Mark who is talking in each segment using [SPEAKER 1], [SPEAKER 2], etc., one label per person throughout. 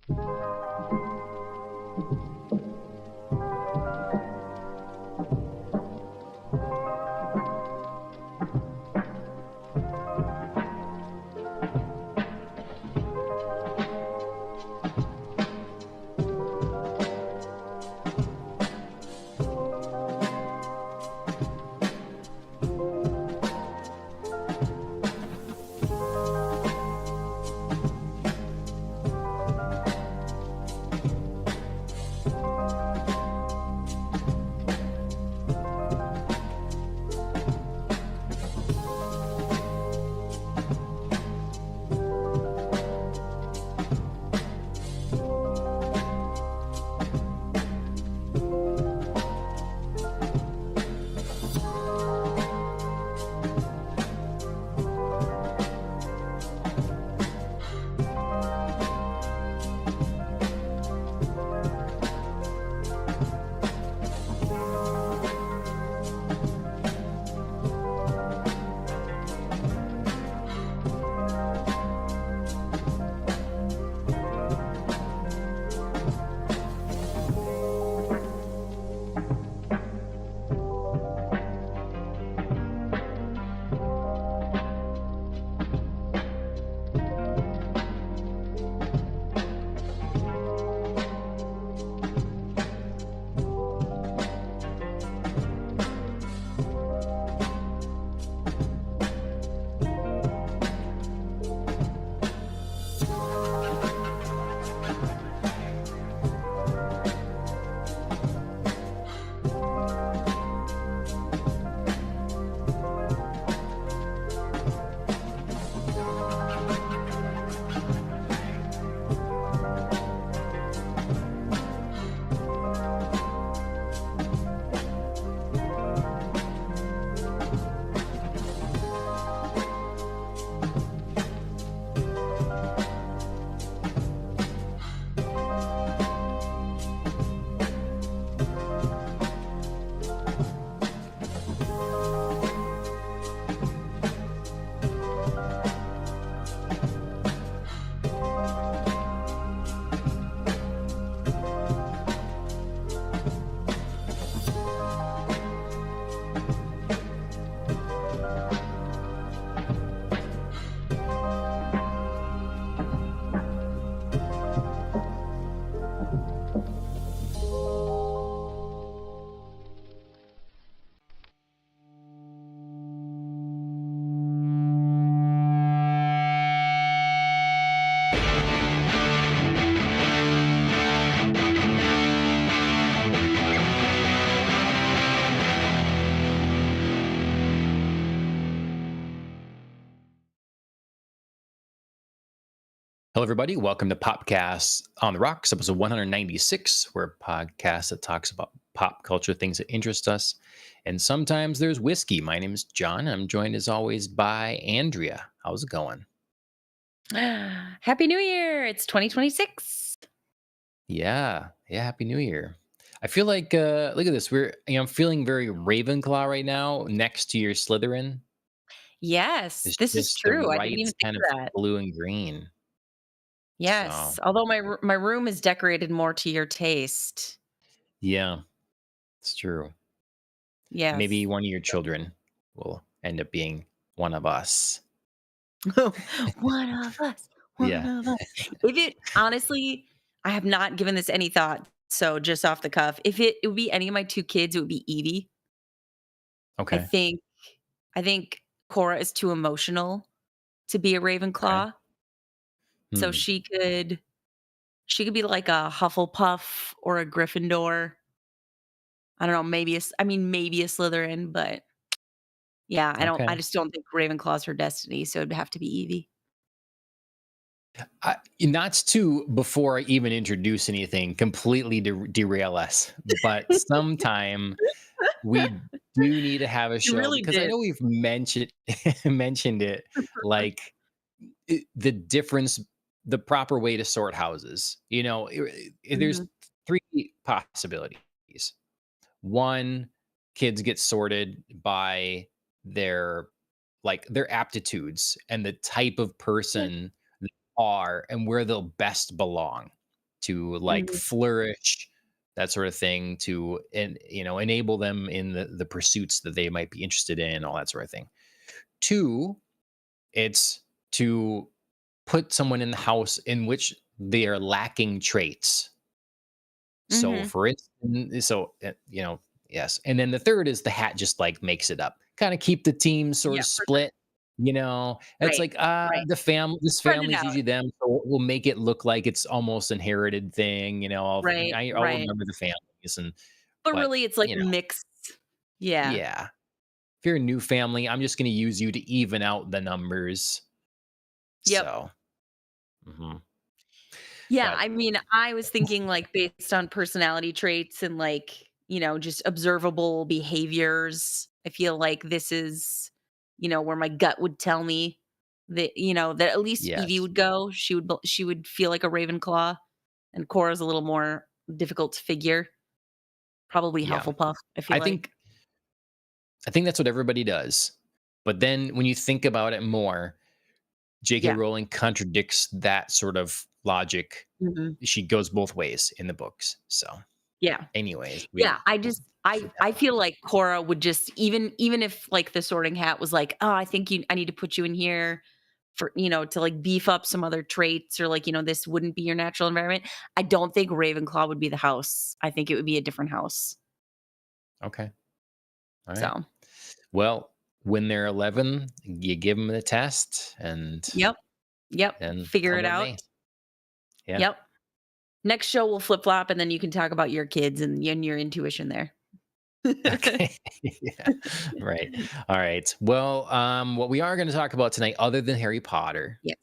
[SPEAKER 1] Hello, everybody. Welcome to Popcast on the Rocks, episode 196. We're a podcast that talks about pop culture, things that interest us. And sometimes there's whiskey. My name is John. I'm joined as always by Andrea. How's it going?
[SPEAKER 2] Happy New Year. It's 2026.
[SPEAKER 1] Yeah. Yeah. Happy New Year. I feel like, look at this. I'm feeling very Ravenclaw right now next to your Slytherin.
[SPEAKER 2] Yes,
[SPEAKER 1] It's
[SPEAKER 2] this is
[SPEAKER 1] just the
[SPEAKER 2] true. I didn't
[SPEAKER 1] right
[SPEAKER 2] even think
[SPEAKER 1] kind of
[SPEAKER 2] of that.
[SPEAKER 1] blue and green. So,
[SPEAKER 2] Yes, although my room is decorated more to your taste.
[SPEAKER 1] yeah, it's true. Maybe
[SPEAKER 2] Yes.
[SPEAKER 1] one of your children will end up being one of us.
[SPEAKER 2] One of us, one
[SPEAKER 1] Yeah.
[SPEAKER 2] of us. If it honestly, I have not given this any thought, so just off the cuff, if it would be any of my 2 kids, it would be Evie. I
[SPEAKER 1] Okay.
[SPEAKER 2] think I think Cora is too emotional to be a
[SPEAKER 1] Okay.
[SPEAKER 2] Ravenclaw, so
[SPEAKER 1] Hmm.
[SPEAKER 2] she could be like a Hufflepuff or a Gryffindor. I don't know, maybe a Slytherin, but yeah, I
[SPEAKER 1] Okay.
[SPEAKER 2] just don't think Ravenclaw's her destiny, so it'd have to be Evie.
[SPEAKER 1] Not to before I even introduce anything completely derail us, but sometime we do need to have a
[SPEAKER 2] You
[SPEAKER 1] show
[SPEAKER 2] really
[SPEAKER 1] because I
[SPEAKER 2] did.
[SPEAKER 1] know we've mentioned mentioned it like the difference, the proper way to sort houses. There's
[SPEAKER 2] Mhm.
[SPEAKER 1] three possibilities. One, kids get sorted by their their aptitudes and the type of
[SPEAKER 2] Yeah.
[SPEAKER 1] person they are and where they'll best belong. to like
[SPEAKER 2] Mhm.
[SPEAKER 1] flourish, that sort of thing, to and enable them in the pursuits that they might be interested in, all that sort of thing. Two, it's to put someone in the house in which they are lacking traits. So
[SPEAKER 2] Mhm.
[SPEAKER 1] for instance, yes. And then the third is the hat just like makes it up. Kind of keep the team sort
[SPEAKER 2] Yeah,
[SPEAKER 1] of
[SPEAKER 2] for sure.
[SPEAKER 1] split. It's
[SPEAKER 2] Right.
[SPEAKER 1] like
[SPEAKER 2] Right.
[SPEAKER 1] this
[SPEAKER 2] Spread it
[SPEAKER 1] family's
[SPEAKER 2] out.
[SPEAKER 1] usually them, so we'll make it look like it's almost inherited thing.
[SPEAKER 2] Right,
[SPEAKER 1] I'll
[SPEAKER 2] right.
[SPEAKER 1] remember the families
[SPEAKER 2] But
[SPEAKER 1] but
[SPEAKER 2] really, it's like
[SPEAKER 1] you know,
[SPEAKER 2] mixed. Yeah.
[SPEAKER 1] yeah. If you're a new family, I'm just going to use you to even out the numbers.
[SPEAKER 2] Yep.
[SPEAKER 1] So, mhm.
[SPEAKER 2] Yeah,
[SPEAKER 1] But
[SPEAKER 2] I mean, I was thinking, like, based on personality traits and, like, just observable behaviors. I feel like this is, where my gut would tell me that at least Evie
[SPEAKER 1] yes,
[SPEAKER 2] would go. She would feel like a Ravenclaw, and Cora's a little more difficult to figure. Probably
[SPEAKER 1] yeah.
[SPEAKER 2] Hufflepuff, I feel
[SPEAKER 1] I
[SPEAKER 2] like.
[SPEAKER 1] think I think that's what everybody does. But then when you think about it more, J.K.
[SPEAKER 2] Yeah.
[SPEAKER 1] Rowling contradicts that sort of logic.
[SPEAKER 2] Mhm.
[SPEAKER 1] She goes both ways in the books. So,
[SPEAKER 2] Yeah.
[SPEAKER 1] anyways,
[SPEAKER 2] Yeah, I
[SPEAKER 1] we'll
[SPEAKER 2] just I
[SPEAKER 1] yeah.
[SPEAKER 2] feel like Cora would just even if, like, the Sorting Hat was like, "Oh, I need to put you in here for, to, like, beef up some other traits, or, like, this wouldn't be your natural environment." I don't think Ravenclaw would be the house. I think it would be a different house.
[SPEAKER 1] Okay. All right.
[SPEAKER 2] So,
[SPEAKER 1] Well, when they're 11, you give them the test and
[SPEAKER 2] yep, yep, figure
[SPEAKER 1] come
[SPEAKER 2] it
[SPEAKER 1] what
[SPEAKER 2] out.
[SPEAKER 1] may. Yeah.
[SPEAKER 2] Yep. Next show, we'll flip-flop, and then you can talk about your kids and your intuition there.
[SPEAKER 1] Okay. Yeah. Right. All right. Well, what we are going to talk about tonight, other than Harry Potter,
[SPEAKER 2] Yes.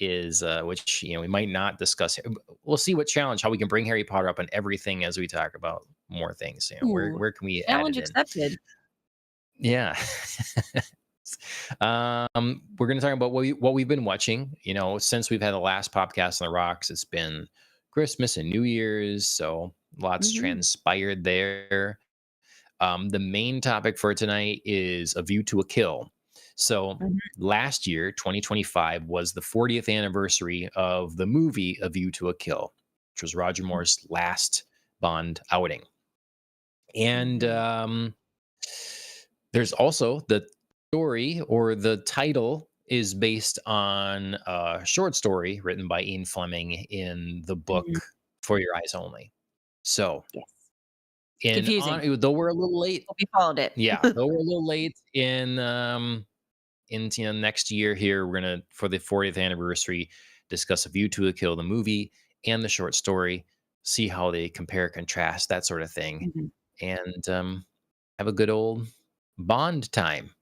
[SPEAKER 1] is which we might not discuss. We'll see what challenge how we can bring Harry Potter up on everything as we talk about more things.
[SPEAKER 2] Ooh,
[SPEAKER 1] Where can we add
[SPEAKER 2] challenge
[SPEAKER 1] it in?
[SPEAKER 2] accepted.
[SPEAKER 1] Yeah. We're going to talk about what we've been watching. Since we've had the last podcast on the rocks, it's been Christmas and New Year's, so lots
[SPEAKER 2] Mhm,
[SPEAKER 1] transpired there. The main topic for tonight is A View to a Kill. So
[SPEAKER 2] mhm,
[SPEAKER 1] last year, 2025, was the 40th anniversary of the movie A View to a Kill, which was Roger Moore's last Bond outing. And
[SPEAKER 2] mhm,
[SPEAKER 1] there's also the story, or the title is based on a short story written by Ian Fleming in the
[SPEAKER 2] mhm.
[SPEAKER 1] book For Your Eyes Only. So,
[SPEAKER 2] Yes.
[SPEAKER 1] in
[SPEAKER 2] Confusing.
[SPEAKER 1] on though we're a little late,
[SPEAKER 2] Hope you followed it.
[SPEAKER 1] yeah, though we're a little late in next year here, we're gonna for the 40th anniversary discuss A View to a Kill, the movie and the short story, see how they compare, contrast, that sort of thing,
[SPEAKER 2] Mhm.
[SPEAKER 1] and have a good old Bond time.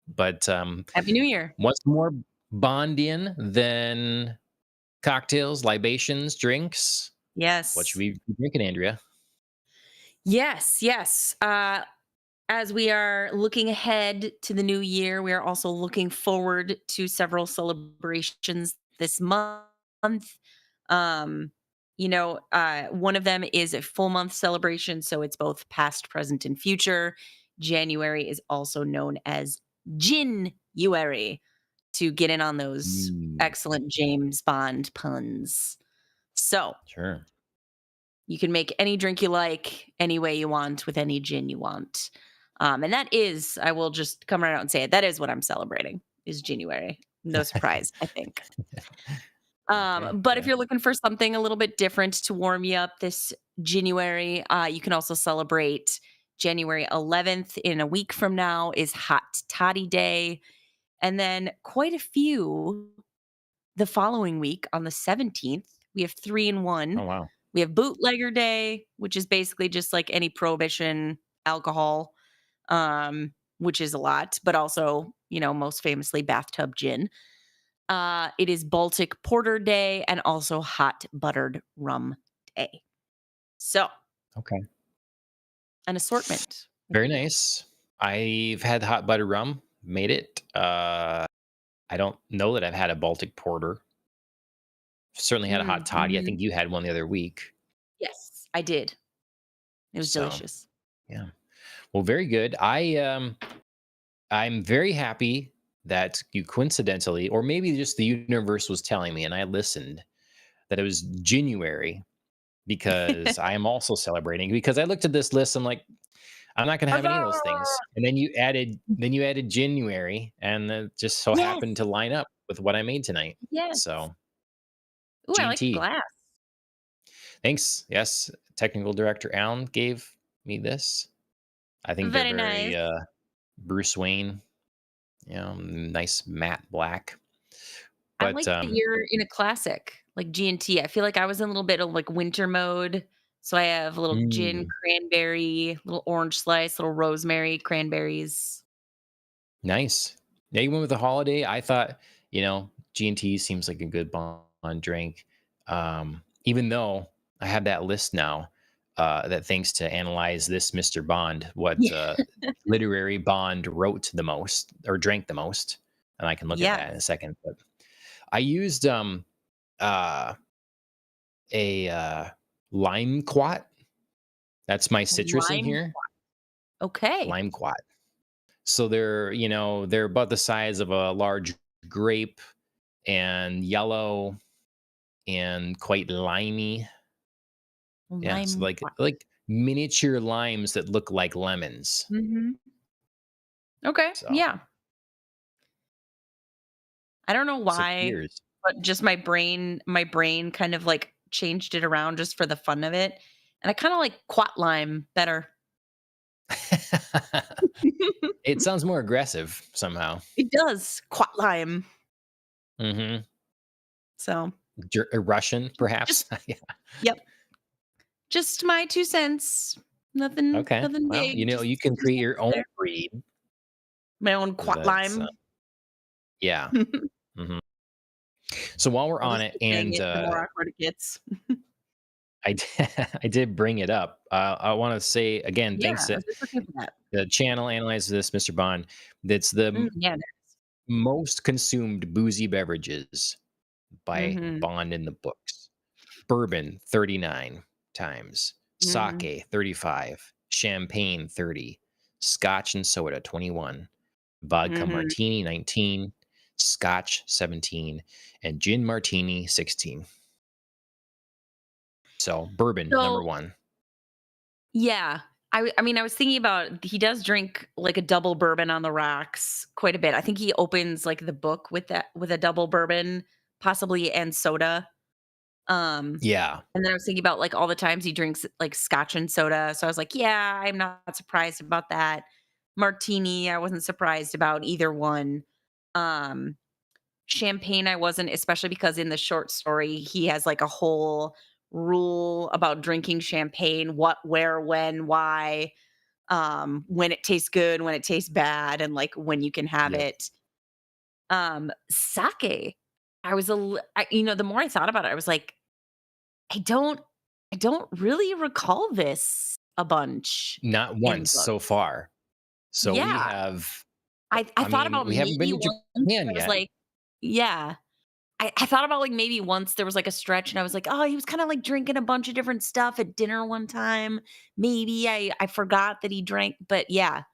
[SPEAKER 1] But
[SPEAKER 2] Happy New Year.
[SPEAKER 1] what's more Bondian than cocktails, libations, drinks? What should
[SPEAKER 2] Yes.
[SPEAKER 1] we be drinking, Andrea?
[SPEAKER 2] Yes, yes. As we are looking ahead to the new year, we are also looking forward to several celebrations this month. One of them is a full month celebration, so it's both past, present, and future. January is also known as Gin-uary, to get in on those
[SPEAKER 1] Mm,
[SPEAKER 2] excellent James Bond puns. So,
[SPEAKER 1] sure.
[SPEAKER 2] you can make any drink you like, any way you want, with any gin you want. And that is, I will just come right out and say it, that is what I'm celebrating, is January. No surprise, I think.
[SPEAKER 1] Okay.
[SPEAKER 2] But if
[SPEAKER 1] Yeah.
[SPEAKER 2] you're looking for something a little bit different to warm you up this January, you can also celebrate January 11th. In a week from now is Hot Toddy Day. And then quite a few the following week on the 17th. We have 3 in 1.
[SPEAKER 1] Oh wow.
[SPEAKER 2] We have Bootlegger Day, which is basically just like any prohibition alcohol, which is a lot, but also, most famously bathtub gin. It is Baltic Porter Day and also Hot Buttered Rum Day. So,
[SPEAKER 1] Okay.
[SPEAKER 2] an assortment, if
[SPEAKER 1] Very
[SPEAKER 2] you will.
[SPEAKER 1] nice. I've had hot butter rum, made it. I don't know that I've had a Baltic porter. Certainly had a hot
[SPEAKER 2] Mm,
[SPEAKER 1] toddy. I
[SPEAKER 2] mhm.
[SPEAKER 1] think you had one the other week.
[SPEAKER 2] Yes, I did. It was
[SPEAKER 1] So,
[SPEAKER 2] delicious.
[SPEAKER 1] yeah. Well, very good. I'm very happy that you coincidentally, or maybe just the universe was telling me and I listened, that it was January because I am also celebrating because I looked at this list. I'm like, I'm not going to have any of those
[SPEAKER 2] Huzzah!
[SPEAKER 1] things. And then you added January, and it just so
[SPEAKER 2] Yes,
[SPEAKER 1] happened to line up with what I made tonight.
[SPEAKER 2] yes.
[SPEAKER 1] So
[SPEAKER 2] Ooh, I like the
[SPEAKER 1] GT.
[SPEAKER 2] glass.
[SPEAKER 1] Thanks. Yes, technical director Alan gave me this. I think they're
[SPEAKER 2] Very
[SPEAKER 1] very
[SPEAKER 2] nice.
[SPEAKER 1] Bruce Wayne, nice matte black.
[SPEAKER 2] I
[SPEAKER 1] But
[SPEAKER 2] like that you're in a classic, like G&T. I feel like I was in a little bit of, like, winter mode, so I have a little gin,
[SPEAKER 1] mm,
[SPEAKER 2] cranberry, little orange slice, little rosemary, cranberries.
[SPEAKER 1] nice. Yeah, you went with the holiday. I thought, G&T seems like a good bond drink. Even though I have that list now, that thanks to analyze this Mr. Bond, what
[SPEAKER 2] Yeah.
[SPEAKER 1] literary Bond wrote the most or drank the most, and I can look at that in a
[SPEAKER 2] Yes.
[SPEAKER 1] second. But I used uh, a lime quat. That's my citrus in
[SPEAKER 2] Lime
[SPEAKER 1] here.
[SPEAKER 2] okay.
[SPEAKER 1] Lime quat. So they're about the size of a large grape and yellow and quite limey. Yeah, so
[SPEAKER 2] Lime
[SPEAKER 1] like miniature limes that look like lemons.
[SPEAKER 2] Mhm. Okay,
[SPEAKER 1] So
[SPEAKER 2] yeah. I don't know
[SPEAKER 1] so
[SPEAKER 2] why,
[SPEAKER 1] cheers.
[SPEAKER 2] but just my brain kind of, like, changed it around just for the fun of it, and I kinda like quat lime better.
[SPEAKER 1] It sounds more aggressive somehow.
[SPEAKER 2] It does, quat lime.
[SPEAKER 1] Mhm.
[SPEAKER 2] So,
[SPEAKER 1] Russian,
[SPEAKER 2] just
[SPEAKER 1] perhaps? Yeah.
[SPEAKER 2] yep, just my 2 cents. Nothing
[SPEAKER 1] Okay.
[SPEAKER 2] nothing
[SPEAKER 1] Well,
[SPEAKER 2] big, just
[SPEAKER 1] you can
[SPEAKER 2] 2
[SPEAKER 1] create your
[SPEAKER 2] cents
[SPEAKER 1] own
[SPEAKER 2] there.
[SPEAKER 1] breed
[SPEAKER 2] My own quat
[SPEAKER 1] that's,
[SPEAKER 2] lime.
[SPEAKER 1] yeah. Mhm. So while we're
[SPEAKER 2] I'll
[SPEAKER 1] on
[SPEAKER 2] just
[SPEAKER 1] it,
[SPEAKER 2] keep saying
[SPEAKER 1] and
[SPEAKER 2] it the more awkward it gets.
[SPEAKER 1] I did, I did bring it up. I want to say again,
[SPEAKER 2] Yeah,
[SPEAKER 1] thanks
[SPEAKER 2] I
[SPEAKER 1] to
[SPEAKER 2] was just looking for that.
[SPEAKER 1] the channel analyzes this, Mr. Bond. That's the
[SPEAKER 2] Yeah, there
[SPEAKER 1] most consumed boozy beverages by
[SPEAKER 2] mhm,
[SPEAKER 1] Bond in the books. Bourbon 39 times,
[SPEAKER 2] mhm,
[SPEAKER 1] sake 35, champagne 30, scotch and soda 21, vodka
[SPEAKER 2] mhm.
[SPEAKER 1] martini 19, scotch 17, and gin martini 16. So bourbon number
[SPEAKER 2] So,
[SPEAKER 1] one.
[SPEAKER 2] yeah, I mean, I was thinking about he does drink, like, a double bourbon on the rocks quite a bit. I think he opens, like, the book with a double bourbon, possibly, and soda. Um,
[SPEAKER 1] Yeah.
[SPEAKER 2] and then I was thinking about, like, all the times he drinks, like, scotch and soda, so I was like, "Yeah, I'm not surprised about that." Martini, I wasn't surprised about either one. Um, Champagne, I wasn't, especially because in the short story, he has, like, a whole rule about drinking champagne, what, where, when, why, when it tastes good, when it tastes bad, and, like, when you can have
[SPEAKER 1] Yep.
[SPEAKER 2] it. Sake, I was a li I you know, the more I thought about it, I was like, I don't I don't really recall this a bunch
[SPEAKER 1] Not
[SPEAKER 2] in the
[SPEAKER 1] once
[SPEAKER 2] book.
[SPEAKER 1] so far. So we
[SPEAKER 2] Yeah,
[SPEAKER 1] have
[SPEAKER 2] I
[SPEAKER 1] I
[SPEAKER 2] thought
[SPEAKER 1] mean,
[SPEAKER 2] about
[SPEAKER 1] we haven't been
[SPEAKER 2] maybe
[SPEAKER 1] to
[SPEAKER 2] once
[SPEAKER 1] Japan
[SPEAKER 2] there was,
[SPEAKER 1] yet.
[SPEAKER 2] like yeah. I thought about, like, maybe once there was, like, a stretch and I was like, "Oh, he was kinda, like, drinking a bunch of different stuff at dinner one time." Maybe I forgot that he drank, but yeah,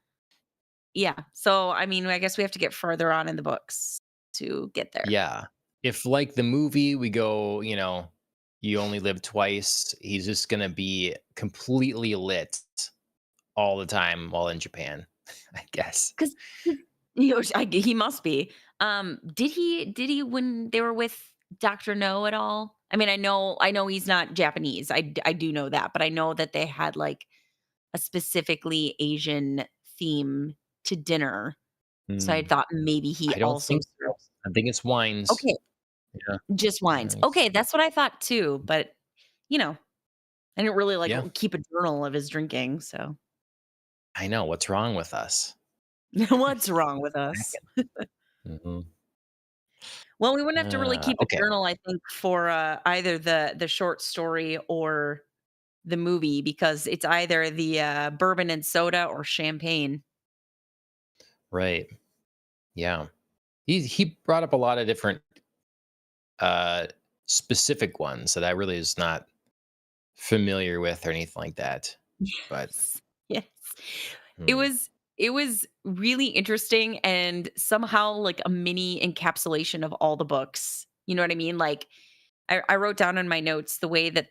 [SPEAKER 2] yeah. So, I mean, I guess we have to get further on in the books to get there.
[SPEAKER 1] Yeah. If like the movie, we go, you only live twice, he's just gonna be completely lit all the time while in Japan, I guess.
[SPEAKER 2] 'Cause he must be. Did he when they were with Doctor No at all? I mean, I know he's not Japanese. I do know that, but I know that they had, like, a specifically Asian theme to dinner, so I
[SPEAKER 1] Hmm.
[SPEAKER 2] thought maybe he
[SPEAKER 1] I don't
[SPEAKER 2] also
[SPEAKER 1] think so.
[SPEAKER 2] serves
[SPEAKER 1] I think it's wines.
[SPEAKER 2] okay,
[SPEAKER 1] Yeah.
[SPEAKER 2] just wines.
[SPEAKER 1] Wines.
[SPEAKER 2] Okay, that's what I thought too, but, you know, I didn't really, like,
[SPEAKER 1] Yeah.
[SPEAKER 2] keep a journal of his drinking, so
[SPEAKER 1] I know. What's wrong with us?
[SPEAKER 2] what's wrong with us?
[SPEAKER 1] Mhm.
[SPEAKER 2] Well, we wouldn't have to really keep a
[SPEAKER 1] Okay.
[SPEAKER 2] journal, I think, for, either the short story or the movie because it's either the, bourbon and soda or champagne.
[SPEAKER 1] Right. Yeah. He brought up a lot of different uh specific ones that I really is not familiar with or anything like that. But
[SPEAKER 2] Yes. Yes. It
[SPEAKER 1] hmm.
[SPEAKER 2] was it was really interesting and somehow like a mini encapsulation of all the books. You know what I mean? Like I wrote down in my notes the way that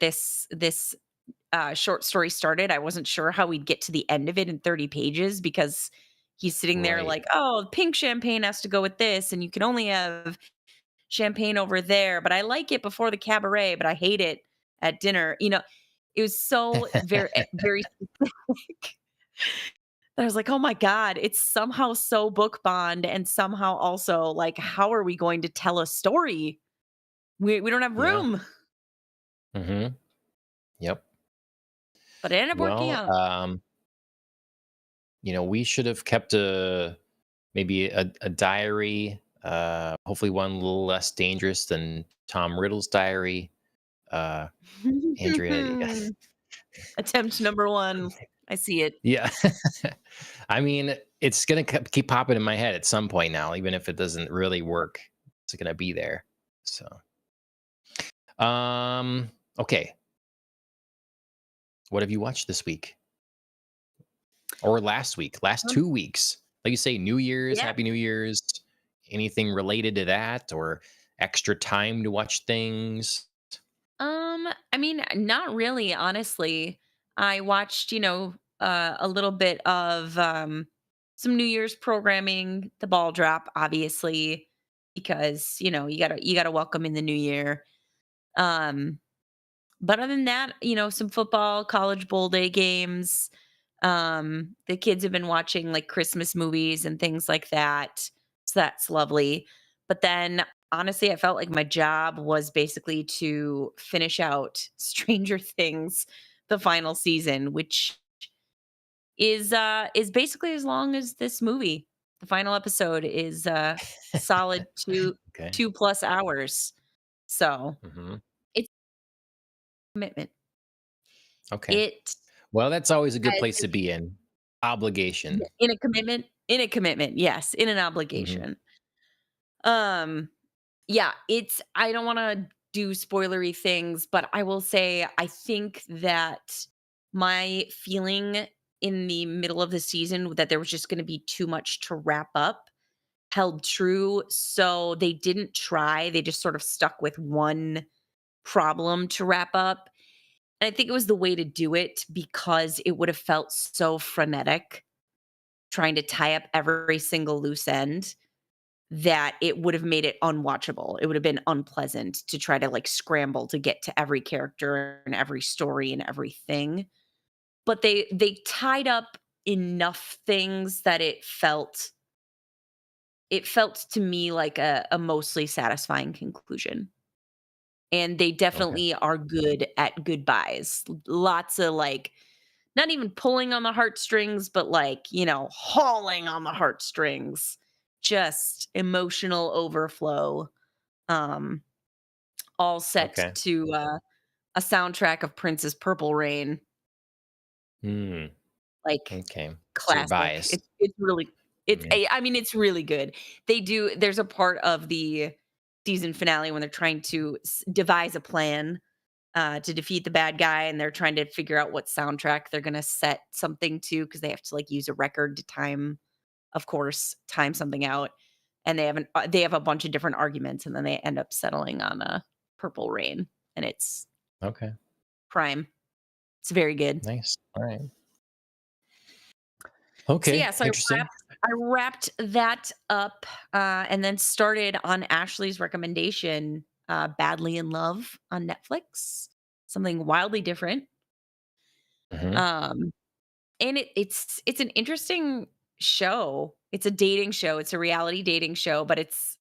[SPEAKER 2] short story started. I wasn't sure how we'd get to the end of it in 30 pages because he's sitting there
[SPEAKER 1] Right.
[SPEAKER 2] like, "Oh, pink champagne has to go with this, and you can only have champagne over there, but I like it before the cabaret, but I hate it at dinner." It was so very specific. I was like, "Oh my god, it's somehow so book bond and somehow also like how are we going to tell a story? We don't have
[SPEAKER 1] Yeah.
[SPEAKER 2] room."
[SPEAKER 1] Mhm. Yep.
[SPEAKER 2] But it ended up working
[SPEAKER 1] Well,
[SPEAKER 2] out.
[SPEAKER 1] we should have kept maybe a diary, hopefully one a little less dangerous than Tom Riddle's diary. Uh, Andrea,
[SPEAKER 2] Attempt number 1. I see it.
[SPEAKER 1] yeah. I mean, it's gonna keep popping in my head at some point now, even if it doesn't really work. It's gonna be there. So, um, okay. What have you watched this week or last week? Last
[SPEAKER 2] Um,
[SPEAKER 1] 2 weeks? Like you say, New Year's,
[SPEAKER 2] yeah.
[SPEAKER 1] Happy New Year's. Anything related to that, or extra time to watch things?
[SPEAKER 2] I mean, not really, honestly. I watched, a little bit of some New Year's programming, the ball drop, obviously, because, you gotta welcome in the new year. Um, but other than that, some football, college bowl day games. The kids have been watching like Christmas movies and things like that. So that's lovely. But then honestly, I felt like my job was basically to finish out Stranger Things, the final season, which is basically as long as this movie. The final episode is solid
[SPEAKER 1] Okay.
[SPEAKER 2] 2+ hours. So
[SPEAKER 1] Hmm.
[SPEAKER 2] it's commitment.
[SPEAKER 1] Okay.
[SPEAKER 2] It
[SPEAKER 1] Well, that's always a good
[SPEAKER 2] has
[SPEAKER 1] place to be in. Obligation.
[SPEAKER 2] in a commitment, yes, in an
[SPEAKER 1] Hmm.
[SPEAKER 2] obligation. Um, yeah, I don't wanna do spoilery things, but I will say I think that my feeling in the middle of the season that there was just gonna be too much to wrap up held true, so they didn't try, they just sort of stuck with one problem to wrap up, and I think it was the way to do it because it would have felt so frenetic trying to tie up every single loose end that it would have made it unwatchable. It would have been unpleasant to try to, like, scramble to get to every character and every story and everything. But they tied up enough things that it felt to me like a mostly satisfying conclusion. And they
[SPEAKER 1] Okay.
[SPEAKER 2] definitely are good at goodbyes. Lots of, like, not even pulling on the heartstrings, but, like, hauling on the heartstrings. Just emotional overflow. Um, all set
[SPEAKER 1] Okay.
[SPEAKER 2] to, a soundtrack of Prince's Purple Rain,
[SPEAKER 1] Hmm.
[SPEAKER 2] like,
[SPEAKER 1] Okay. So you're
[SPEAKER 2] classic.
[SPEAKER 1] biased.
[SPEAKER 2] It's really it's
[SPEAKER 1] Yeah.
[SPEAKER 2] I mean, it's really good. There's a part of the season finale when they're trying to devise a plan, to defeat the bad guy, and they're trying to figure out what soundtrack they're gonna set something to because they have to, like, use a record to time, of course, time something out, and they have a bunch of different arguments, and then they end up settling on, Purple Rain, and it's
[SPEAKER 1] Okay.
[SPEAKER 2] prime. It's very good.
[SPEAKER 1] Nice. All right.
[SPEAKER 2] So,
[SPEAKER 1] Okay.
[SPEAKER 2] yeah, so
[SPEAKER 1] Interesting.
[SPEAKER 2] I wrapped that up, and then started on Ashley's recommendation, Badly in Love on Netflix, something wildly different.
[SPEAKER 1] Hmm.
[SPEAKER 2] Um, and it's an interesting show. It's a dating show. It's a reality dating show, but it's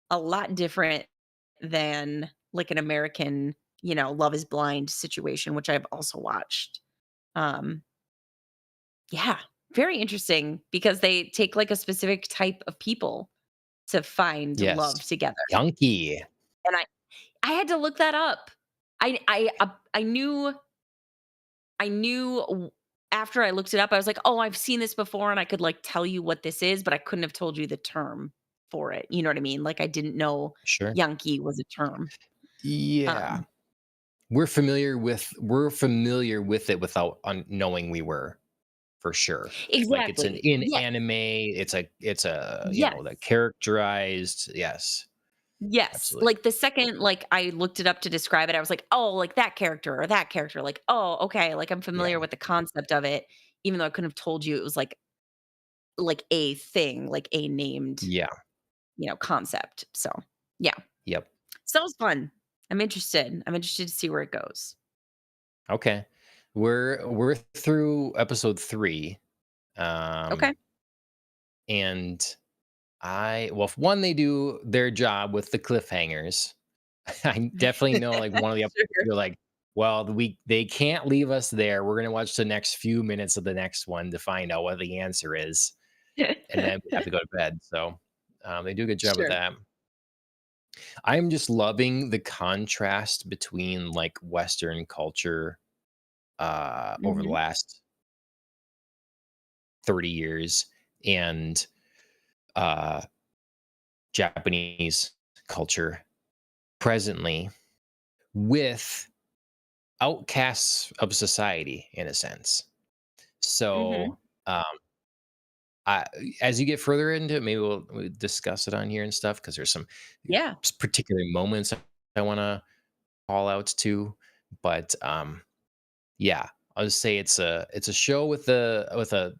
[SPEAKER 2] a lot different than like an American, Love is Blind situation, which I've also watched. Um, yeah, very interesting because they take like a specific type of people to find
[SPEAKER 1] Yes.
[SPEAKER 2] love together.
[SPEAKER 1] Yankee.
[SPEAKER 2] And I had to look that up. I knew after I looked it up, I was like, "Oh, I've seen this before," and I could, like, tell you what this is, but I couldn't have told you the term for it, you know what I mean? Like, I didn't know
[SPEAKER 1] Sure.
[SPEAKER 2] Yankee was a term.
[SPEAKER 1] Yeah.
[SPEAKER 2] Um
[SPEAKER 1] We're familiar with it without knowing we were, for sure. Like it's an
[SPEAKER 2] Exactly.
[SPEAKER 1] in
[SPEAKER 2] Yes.
[SPEAKER 1] anime. It's a the
[SPEAKER 2] Yes.
[SPEAKER 1] characterized. Yes.
[SPEAKER 2] Yes,
[SPEAKER 1] Absolutely.
[SPEAKER 2] like, the second, like, I looked it up to describe it, I was like, "Oh, like, that character or that character," like, "Oh, okay," like, I'm
[SPEAKER 1] Yeah.
[SPEAKER 2] familiar with the concept of it, even though I couldn't have told you it was, like, a thing, like, a named,
[SPEAKER 1] Yeah.
[SPEAKER 2] concept, so, yeah.
[SPEAKER 1] Yep.
[SPEAKER 2] So, that was fun. I'm interested to see where it goes.
[SPEAKER 1] Okay. We're through episode 3. Um
[SPEAKER 2] Okay.
[SPEAKER 1] and if one, they do their job with the cliffhangers. I definitely know, like, one of the episodes,
[SPEAKER 2] Sure.
[SPEAKER 1] they're like, "Well, they can't leave us there. We're gonna watch the next few minutes of the next one to find out what the answer is, and then we have to go to bed." So, they do a good job with
[SPEAKER 2] Sure.
[SPEAKER 1] that. I'm just loving the contrast between, like, Western culture, over the
[SPEAKER 2] Mhm,
[SPEAKER 1] last 30 years and, uh, Japanese culture presently with outcasts of society in a sense.
[SPEAKER 2] mhm.
[SPEAKER 1] So, um, I, as you get further into it, maybe we'll discuss it on here and stuff because there's some
[SPEAKER 2] Yeah.
[SPEAKER 1] particular moments I want to call out to. But yeah, I'll just say it's a show with a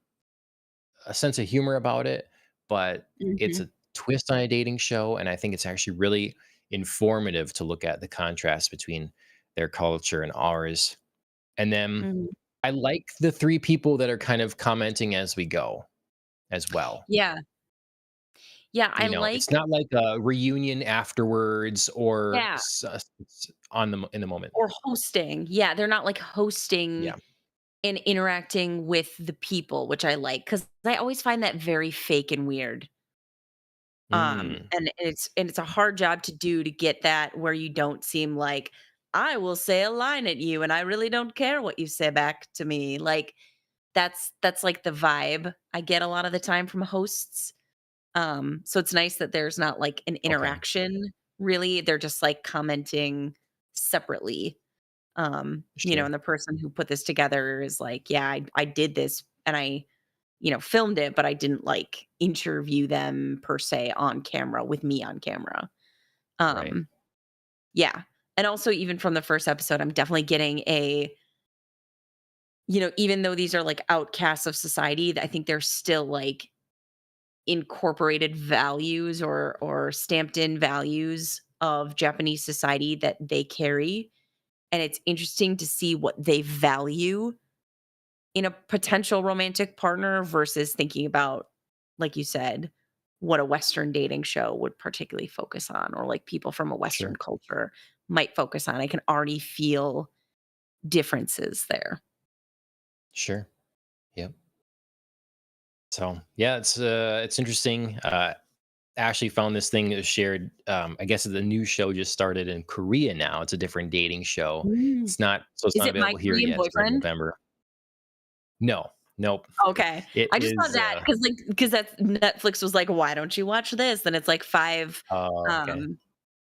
[SPEAKER 1] sense of humor about it, but it's
[SPEAKER 2] Mhm,
[SPEAKER 1] a twist on a dating show, and I think it's actually really informative to look at the contrast between their culture and ours. And then
[SPEAKER 2] mhm.
[SPEAKER 1] I like the 3 people that are kind of commenting as we go as well.
[SPEAKER 2] Yeah. Yeah, I
[SPEAKER 1] It's
[SPEAKER 2] like
[SPEAKER 1] not like a reunion afterwards or
[SPEAKER 2] yeah,
[SPEAKER 1] on in the moment.
[SPEAKER 2] or hosting. Yeah, they're not, like, hosting
[SPEAKER 1] Yeah.
[SPEAKER 2] and interacting with the people, which I like because I always find that very fake and weird.
[SPEAKER 1] Mm,
[SPEAKER 2] And it's a hard job to do to get that where you don't seem like, "I will say a line at you, and I really don't care what you say back to me." Like, that's, like, the vibe I get a lot of the time from hosts. So it's nice that there's not, like, an
[SPEAKER 1] okay.
[SPEAKER 2] interaction, really, they're just, like, commenting separately.
[SPEAKER 1] Sure.
[SPEAKER 2] And the person who put this together is like, "Yeah, I did this, and I, filmed it, but I didn't, like, interview them per se on camera with me on camera."
[SPEAKER 1] Right.
[SPEAKER 2] Um, yeah. And also even from the first episode, I'm definitely getting even though these are, like, outcasts of society, I think they're still, like, incorporated values or stamped in values of Japanese society that they carry, and it's interesting to see what they value in a potential romantic partner versus thinking about, like you said, what a Western dating show would particularly focus on, or like people from a Western
[SPEAKER 1] Sure.
[SPEAKER 2] culture might focus on. I can already feel differences there.
[SPEAKER 1] Sure. Yep. So, yeah, it's interesting. Ashley found this thing that was shared. I guess the new show just started in Korea now. It's a different dating show.
[SPEAKER 2] Mm.
[SPEAKER 1] It's
[SPEAKER 2] Is
[SPEAKER 1] not
[SPEAKER 2] it My
[SPEAKER 1] available here
[SPEAKER 2] Korean
[SPEAKER 1] yet. It's starting in
[SPEAKER 2] Boyfriend?
[SPEAKER 1] November. No, nope.
[SPEAKER 2] Okay.
[SPEAKER 1] It
[SPEAKER 2] I just thought
[SPEAKER 1] is.
[SPEAKER 2] that because that's Netflix was like, "Why don't you watch this?" And it's like 5,
[SPEAKER 1] Oh, okay.
[SPEAKER 2] um,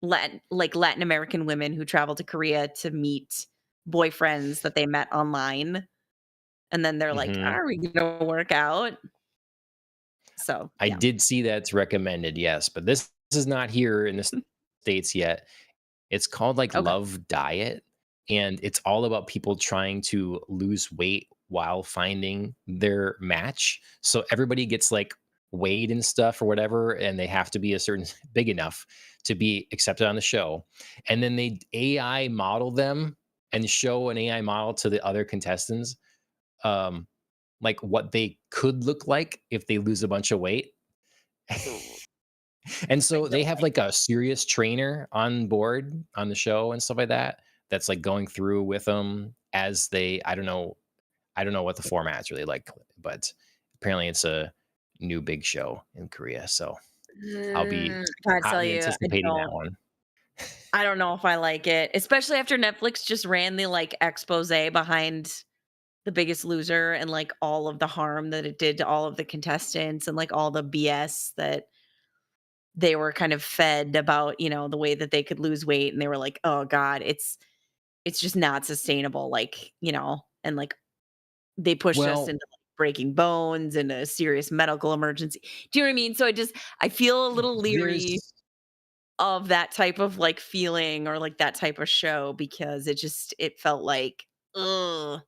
[SPEAKER 2] Latin American women who travel to Korea to meet boyfriends that they met online, and then they're like,
[SPEAKER 1] Hmm.
[SPEAKER 2] "Are we gonna work out?" So,
[SPEAKER 1] I
[SPEAKER 2] yeah.
[SPEAKER 1] did see that's recommended, yes, but this is not here in the states yet. It's called like
[SPEAKER 2] Okay.
[SPEAKER 1] Love Diet, and it's all about people trying to lose weight while finding their match. So everybody gets like weighed and stuff or whatever, and they have to be a certain big enough to be accepted on the show. And then they AI model them and show an AI model to the other contestants, um, like what they could look like if they lose a bunch of weight.
[SPEAKER 2] Ooh,
[SPEAKER 1] And
[SPEAKER 2] I
[SPEAKER 1] so they
[SPEAKER 2] don't
[SPEAKER 1] have
[SPEAKER 2] like
[SPEAKER 1] like a serious trainer on board on the show and stuff like that. That's like going through with them as they. I don't know what the format's really like, but apparently it's a new big show in Korea. So I'll be
[SPEAKER 2] gotta tell
[SPEAKER 1] hotly
[SPEAKER 2] you,
[SPEAKER 1] anticipating that one.
[SPEAKER 2] I don't know if I like it, especially after Netflix just ran the, like, expose behind The Biggest Loser and, like, all of the harm that it did to all of the contestants and, like, all the BS that they were kind of fed about, the way that they could lose weight, and they were like, "Oh god, it's just not sustainable," and, like, they pushed us
[SPEAKER 1] Well,
[SPEAKER 2] into, like, breaking bones and a serious medical emergency. Do you know what I mean? So I feel a little leery.
[SPEAKER 1] there's
[SPEAKER 2] of that type of, like, feeling or, like, that type of show because it felt like, ugh,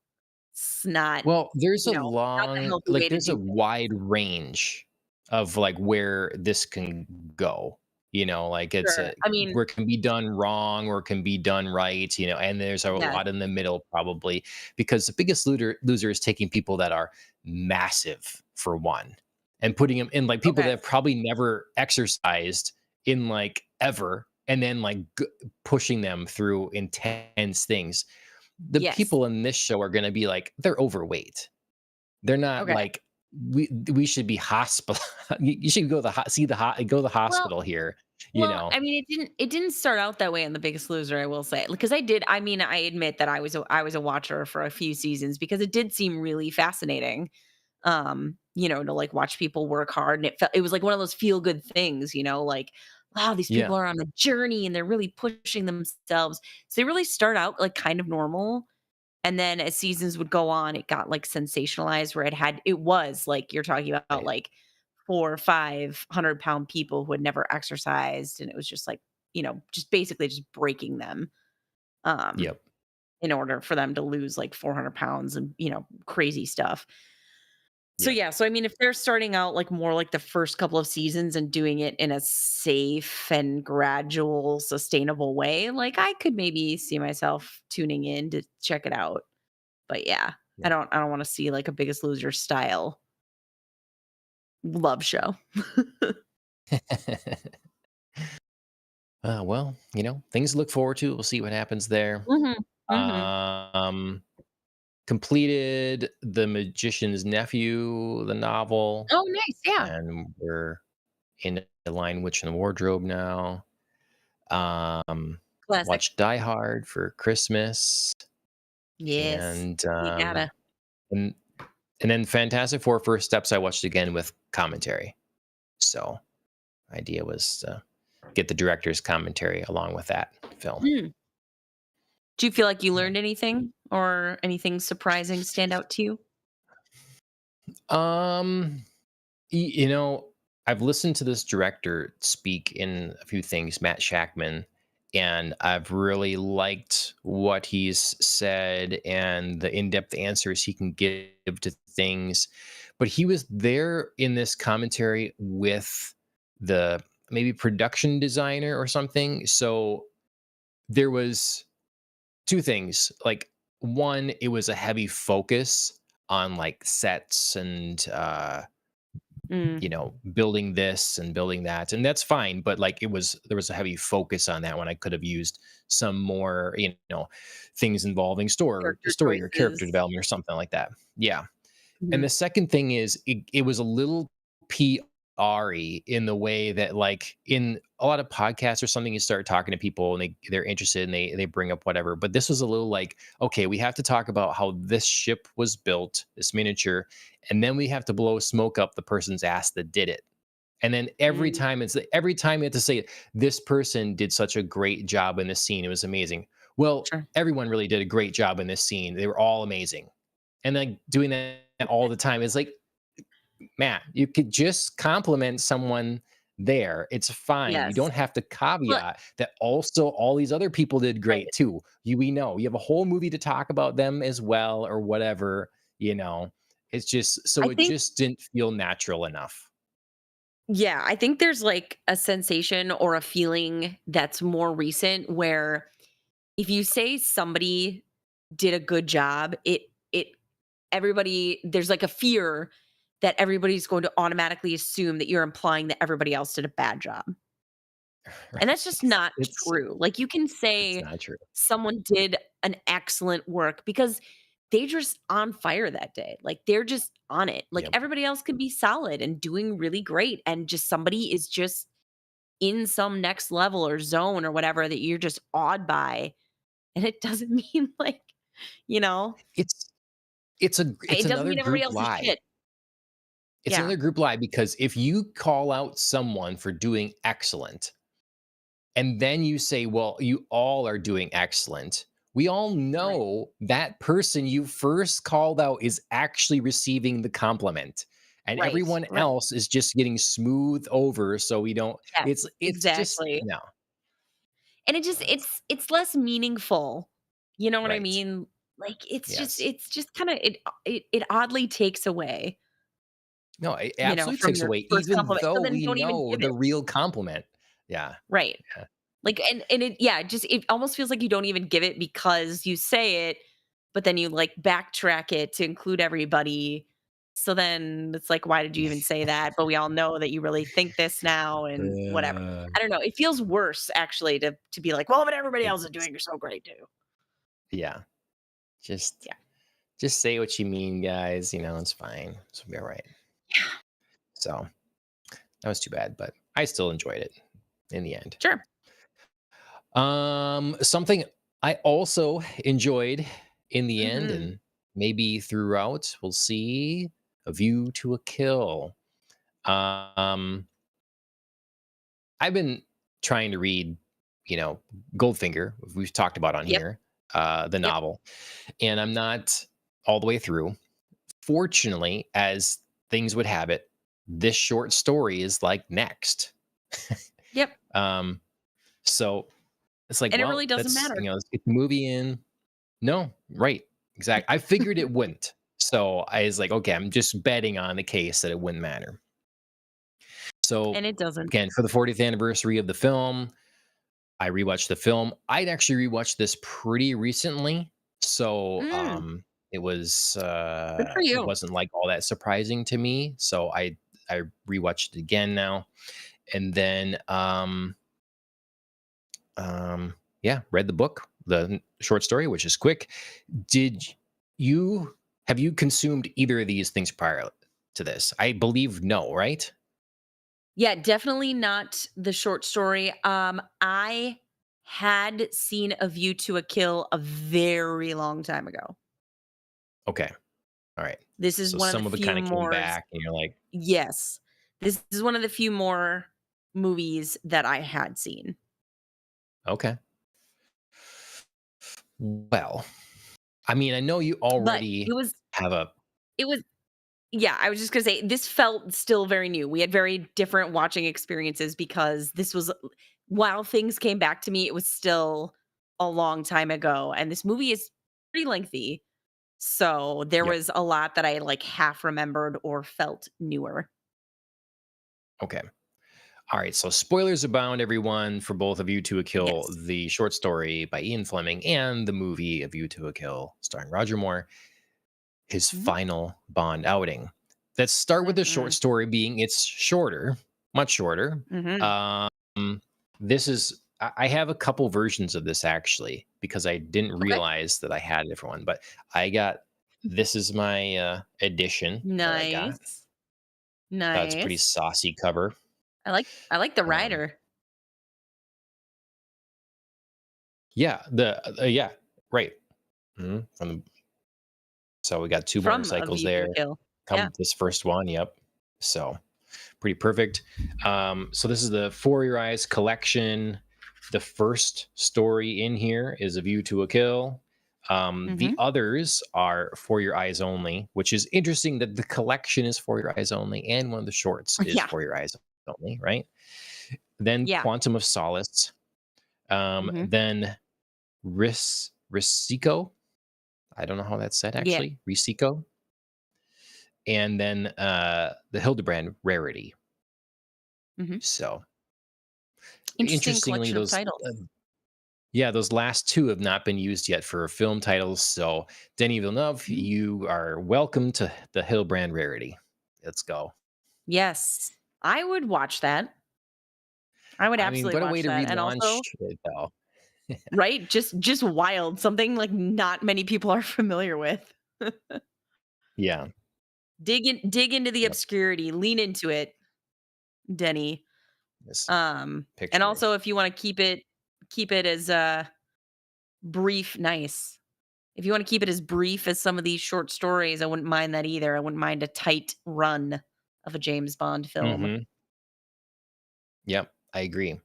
[SPEAKER 2] it's not,
[SPEAKER 1] Well, there's a
[SPEAKER 2] not the
[SPEAKER 1] long
[SPEAKER 2] healthy
[SPEAKER 1] like,
[SPEAKER 2] way to
[SPEAKER 1] there's
[SPEAKER 2] do
[SPEAKER 1] a
[SPEAKER 2] things.
[SPEAKER 1] wide range of, like, where this can go, like, it's
[SPEAKER 2] Sure.
[SPEAKER 1] a
[SPEAKER 2] I mean,
[SPEAKER 1] where it can be done wrong or it can be done right, and there's a
[SPEAKER 2] yes.
[SPEAKER 1] lot in the middle probably, because the biggest loser is taking people that are massive, for one, and putting them in, like, people
[SPEAKER 2] Okay.
[SPEAKER 1] that have probably never exercised in, like, ever, and then, like, pushing them through intense things. The
[SPEAKER 2] Yes.
[SPEAKER 1] people in this show are gonna be like, they're overweight. They're not
[SPEAKER 2] Okay.
[SPEAKER 1] like, we should be hospital you should go to the ho see the ho go to the
[SPEAKER 2] Well
[SPEAKER 1] hospital here, you
[SPEAKER 2] well,
[SPEAKER 1] know?
[SPEAKER 2] I mean, it didn't start out that way on The Biggest Loser, I will say, because I mean, I admit that I was a watcher for a few seasons because it did seem really fascinating, to, like, watch people work hard, and it was like one of those feel good things, like, wow, these people
[SPEAKER 1] Yeah,
[SPEAKER 2] are on a journey and they're really pushing themselves. So they really start out like kind of normal. And then as seasons would go on, it got like sensationalized where it was like you're talking about
[SPEAKER 1] right.
[SPEAKER 2] like 4 or 500-pound people who had never exercised. And it was just like, just basically just breaking them um
[SPEAKER 1] Yep,
[SPEAKER 2] in order for them to lose like 400 pounds and, crazy stuff. So
[SPEAKER 1] yep,
[SPEAKER 2] yeah, so I mean, if they're starting out like more like the first couple of seasons and doing it in a safe and gradual, sustainable way, like I could maybe see myself tuning in to check it out. But yeah, I
[SPEAKER 1] yeah.
[SPEAKER 2] don't I don't wanna see like a Biggest Loser style love show.
[SPEAKER 1] Well, things to look forward to. We'll see what happens there.
[SPEAKER 2] Mhm, mhm.
[SPEAKER 1] Um, Completed The Magician's Nephew, the novel,
[SPEAKER 2] Oh, nice, yeah.
[SPEAKER 1] and we're in The Lion, Witch, and the Wardrobe now.
[SPEAKER 2] Classic.
[SPEAKER 1] Watched Die Hard for Christmas,
[SPEAKER 2] Yes,
[SPEAKER 1] and,
[SPEAKER 2] you gotta.
[SPEAKER 1] and and then Fantastic Four: First Steps I watched again with commentary. So, idea was to get the director's commentary along with that film.
[SPEAKER 2] Mm. Do you feel like you
[SPEAKER 1] Yeah.
[SPEAKER 2] learned anything or anything surprising stand out to you?
[SPEAKER 1] Um, I've listened to this director speak in a few things, Matt Shackman, and I've really liked what he's said and the in-depth answers he can give to things. But he was there in this commentary with the maybe production designer or something. So there was two things. Like, one, it was a heavy focus on like sets and
[SPEAKER 2] Mm,
[SPEAKER 1] building this and building that, and that's fine, but like there was a heavy focus on that one. I could have used some more, things involving
[SPEAKER 2] character
[SPEAKER 1] story or character
[SPEAKER 2] choices.
[SPEAKER 1] development or something like that. Yeah. And
[SPEAKER 2] Mhm,
[SPEAKER 1] the second thing is it was a little PR-y in the way that, like, in a lot of podcasts or something, you start talking to people and they're interested and they bring up whatever. But this was a little like, okay, we have to talk about how this ship was built, this miniature, and then we have to blow smoke up the person's ass that did it. And then
[SPEAKER 2] mm,
[SPEAKER 1] every time you have to say, this person did such a great job in this scene. It was amazing. Well,
[SPEAKER 2] sure.
[SPEAKER 1] everyone really did a great job in this scene. They were all amazing. And like doing that all the time is like, Matt, you could just compliment someone there. It's fine. You
[SPEAKER 2] Yes.
[SPEAKER 1] don't have to
[SPEAKER 2] Well,
[SPEAKER 1] caveat that also all these other people did great
[SPEAKER 2] right.
[SPEAKER 1] too. We know you have a whole movie to talk about them as well, or whatever, you know. It's just so
[SPEAKER 2] I
[SPEAKER 1] it
[SPEAKER 2] think
[SPEAKER 1] just didn't feel natural enough.
[SPEAKER 2] Yeah, I think there's like a sensation or a feeling that's more recent where if you say somebody did a good job, it everybody there's like a fear that everybody's going to automatically assume that you're implying that everybody else did a bad job. And
[SPEAKER 1] Right.
[SPEAKER 2] that's just not
[SPEAKER 1] It's
[SPEAKER 2] true. Like you can
[SPEAKER 1] it's
[SPEAKER 2] say
[SPEAKER 1] not true.
[SPEAKER 2] someone did an excellent work because they're just on fire that day. Like they're just on it. Like
[SPEAKER 1] Yep.
[SPEAKER 2] everybody else can be solid and doing really great and just somebody is just in some next level or zone or whatever that you're just awed by. And it doesn't mean like, you know,
[SPEAKER 1] It's it's
[SPEAKER 2] it doesn't
[SPEAKER 1] another
[SPEAKER 2] mean everybody
[SPEAKER 1] group
[SPEAKER 2] else is
[SPEAKER 1] lie.
[SPEAKER 2] shit.
[SPEAKER 1] It's
[SPEAKER 2] Yeah.
[SPEAKER 1] another group lie because if you call out someone for doing excellent, and then you say, well, you all are doing excellent. We all
[SPEAKER 2] Right.
[SPEAKER 1] know that person you first called out is actually receiving the compliment. And
[SPEAKER 2] Right.
[SPEAKER 1] everyone
[SPEAKER 2] Right.
[SPEAKER 1] else is just getting smoothed over. So we don't,
[SPEAKER 2] Yes.
[SPEAKER 1] it's just,
[SPEAKER 2] Exactly.
[SPEAKER 1] no.
[SPEAKER 2] And
[SPEAKER 1] But
[SPEAKER 2] it's less meaningful. You know what I
[SPEAKER 1] right.
[SPEAKER 2] mean? Like,
[SPEAKER 1] Yes.
[SPEAKER 2] it's just kinda it oddly takes away,
[SPEAKER 1] No, it absolutely
[SPEAKER 2] from
[SPEAKER 1] takes
[SPEAKER 2] your
[SPEAKER 1] away,
[SPEAKER 2] first
[SPEAKER 1] even
[SPEAKER 2] compliment.
[SPEAKER 1] though
[SPEAKER 2] So then
[SPEAKER 1] we
[SPEAKER 2] don't even
[SPEAKER 1] know
[SPEAKER 2] give
[SPEAKER 1] the
[SPEAKER 2] it.
[SPEAKER 1] real compliment. Yeah.
[SPEAKER 2] Right.
[SPEAKER 1] Yeah.
[SPEAKER 2] Like, and it yeah, just it almost feels like you don't even give it because you say it, but then you, like, backtrack it to include everybody. So then it's like, why did you even say that? But we all know that you really think this now and whatever.
[SPEAKER 1] Uh,
[SPEAKER 2] I don't know. It feels worse actually to be like, "Well, but everybody
[SPEAKER 1] it
[SPEAKER 2] else is
[SPEAKER 1] does.
[SPEAKER 2] doing it so great too."
[SPEAKER 1] Yeah. Just
[SPEAKER 2] Yeah.
[SPEAKER 1] just say what you mean, guys. It's fine. It's will be all right.
[SPEAKER 2] Yeah.
[SPEAKER 1] So that was too bad, but I still enjoyed it in the end.
[SPEAKER 2] Sure.
[SPEAKER 1] Something I also enjoyed in the end,
[SPEAKER 2] Mhm.
[SPEAKER 1] and maybe throughout, we'll see. A View to a Kill. Um, I've been trying to read, you know, Goldfinger. We've talked about on
[SPEAKER 2] Yep.
[SPEAKER 1] here, the
[SPEAKER 2] Yep.
[SPEAKER 1] novel, and I'm not all the way through. Fortunately, as things would have it, this short story is like next.
[SPEAKER 2] Yep.
[SPEAKER 1] um, so it's like,
[SPEAKER 2] And it really
[SPEAKER 1] well,
[SPEAKER 2] doesn't
[SPEAKER 1] that's
[SPEAKER 2] matter.
[SPEAKER 1] let's get the movie in. No, right, exactly. I figured it wouldn't. So I was like, okay, I'm just betting on the case that it wouldn't matter. So
[SPEAKER 2] And it doesn't.
[SPEAKER 1] again, for the 40th anniversary of the film, I rewatched the film. I'd actually rewatched this pretty recently, so
[SPEAKER 2] Mm, good for
[SPEAKER 1] it
[SPEAKER 2] you.
[SPEAKER 1] wasn't like all that surprising to me. So I rewatched it again now, and then yeah, read the book, the short story, which is quick. Did you have you consumed either of these things prior to this? I believe no, right?
[SPEAKER 2] Yeah, definitely not the short story. I had seen A View to a Kill a very long time ago.
[SPEAKER 1] Okay, all right.
[SPEAKER 2] This is
[SPEAKER 1] So
[SPEAKER 2] one of the
[SPEAKER 1] some of it
[SPEAKER 2] few
[SPEAKER 1] kind of came
[SPEAKER 2] more
[SPEAKER 1] back, and you're like,
[SPEAKER 2] yes. This is one of the few more movies that I had seen.
[SPEAKER 1] okay. Well, I mean, I know you
[SPEAKER 2] But
[SPEAKER 1] already have a
[SPEAKER 2] it was yeah, I was just gonna say this felt still very new. We had very different watching experiences because this was while things came back to me, it was still a long time ago. And this movie is pretty lengthy. So there
[SPEAKER 1] yep.
[SPEAKER 2] was a lot that I like half remembered or felt newer.
[SPEAKER 1] Okay. All right. So spoilers abound, everyone, for both of You to a Kill,
[SPEAKER 2] Yes.
[SPEAKER 1] the short story by Ian Fleming, and the movie of You to a Kill, starring Roger Moore, his
[SPEAKER 2] Mhm.
[SPEAKER 1] final Bond outing. Let's start with the short
[SPEAKER 2] Mhm.
[SPEAKER 1] story being it's shorter, much shorter.
[SPEAKER 2] Mhm.
[SPEAKER 1] Um, this is I have a couple versions of this actually because I didn't
[SPEAKER 2] Okay.
[SPEAKER 1] realize that I had a different one, but I got this is my edition that I got.
[SPEAKER 2] Nice.
[SPEAKER 1] It's a pretty
[SPEAKER 2] Nice.
[SPEAKER 1] saucy cover.
[SPEAKER 2] I like the
[SPEAKER 1] Um,
[SPEAKER 2] writer
[SPEAKER 1] yeah, yeah, right. From so we got two
[SPEAKER 2] from A
[SPEAKER 1] motorcycles
[SPEAKER 2] View to a
[SPEAKER 1] there.
[SPEAKER 2] Kill.
[SPEAKER 1] Come
[SPEAKER 2] Yeah.
[SPEAKER 1] with this first one, yep. So pretty perfect. So this is the For Your Eyes collection. The first story in here is A View to a Kill. The
[SPEAKER 2] Mhm.
[SPEAKER 1] others are For Your Eyes Only, which is interesting that the collection is For Your Eyes Only, and one of the shorts is
[SPEAKER 2] Yeah.
[SPEAKER 1] For Your Eyes Only, right? Then
[SPEAKER 2] Yeah.
[SPEAKER 1] Quantum of Solace.
[SPEAKER 2] Mhm.
[SPEAKER 1] Then Risico. I don't know how that's said
[SPEAKER 2] Yeah.
[SPEAKER 1] actually. Risico. And then the Hildebrand Rarity.
[SPEAKER 2] Mhm.
[SPEAKER 1] So
[SPEAKER 2] Interesting
[SPEAKER 1] interestingly,
[SPEAKER 2] collection of
[SPEAKER 1] those
[SPEAKER 2] titles.
[SPEAKER 1] yeah, those last two have not been used yet for film titles. So Denny Villeneuve,
[SPEAKER 2] Mhm.
[SPEAKER 1] you are welcome to the Hildebrand Rarity. Let's go.
[SPEAKER 2] Yes. I would watch that. I would
[SPEAKER 1] I mean,
[SPEAKER 2] absolutely
[SPEAKER 1] what a way
[SPEAKER 2] watch
[SPEAKER 1] to
[SPEAKER 2] that, and
[SPEAKER 1] relaunch
[SPEAKER 2] also
[SPEAKER 1] it, though.
[SPEAKER 2] right? Just wild, something, like, not many people are familiar with.
[SPEAKER 1] Yeah.
[SPEAKER 2] Dig into the
[SPEAKER 1] Yep.
[SPEAKER 2] obscurity, lean into it, Denny.
[SPEAKER 1] This
[SPEAKER 2] And
[SPEAKER 1] picture of
[SPEAKER 2] also if you wanna keep it as, brief nice. If you wanna keep it as brief as some of these short stories, I wouldn't mind that either. I wouldn't mind a tight run of a James Bond film.
[SPEAKER 1] hmm Yep. I agree.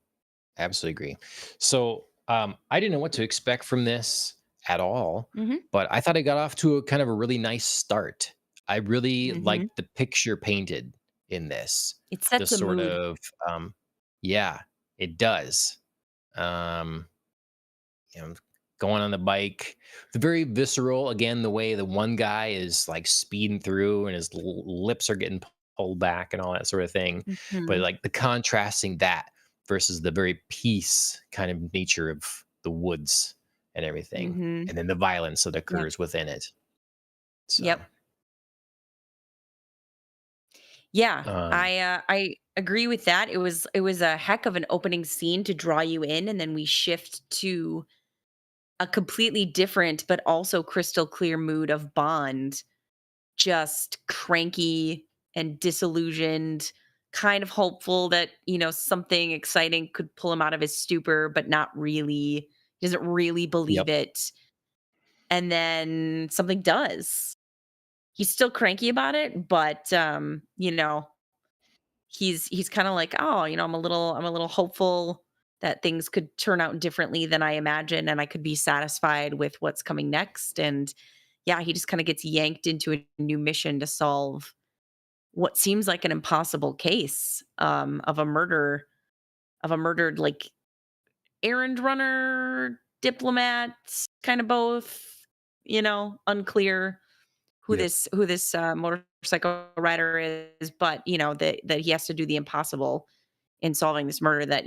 [SPEAKER 1] Absolutely agree. So I didn't know what to expect from this at all,
[SPEAKER 2] Mhm.
[SPEAKER 1] but I thought I got off to a kind of a really nice start. I really
[SPEAKER 2] Mhm.
[SPEAKER 1] liked the picture painted in this.
[SPEAKER 2] It
[SPEAKER 1] The
[SPEAKER 2] sets a
[SPEAKER 1] sort
[SPEAKER 2] mood.
[SPEAKER 1] of yeah, it does. Um, you know, going on the bike. The very visceral, again, the way the one guy is like speeding through and his lips are getting pulled back and all that sort of thing. But
[SPEAKER 2] Mhm.
[SPEAKER 1] like the contrasting that versus the very peace kind of nature of the woods and everything.
[SPEAKER 2] Mhm.
[SPEAKER 1] And then the violence that
[SPEAKER 2] Yeah.
[SPEAKER 1] occurs within it. So,
[SPEAKER 2] Yep. Yeah.
[SPEAKER 1] um,
[SPEAKER 2] I agree with that. It was a heck of an opening scene to draw you in, and then we shift to a completely different but also crystal clear mood of Bond, just cranky and disillusioned, kind of hopeful that, something exciting could pull him out of his stupor, but not really. He doesn't really believe
[SPEAKER 1] yep,
[SPEAKER 2] it. And then something does. He's still cranky about it, but he's kind of like, "Oh, I'm a little hopeful that things could turn out differently than I imagined and I could be satisfied with what's coming next." And yeah, he just kind of gets yanked into a new mission to solve what seems like an impossible case of a murdered like errand runner, diplomat, kind of both, unclear
[SPEAKER 1] yep,
[SPEAKER 2] who this motorcycle rider is, but that he has to do the impossible in solving this murder that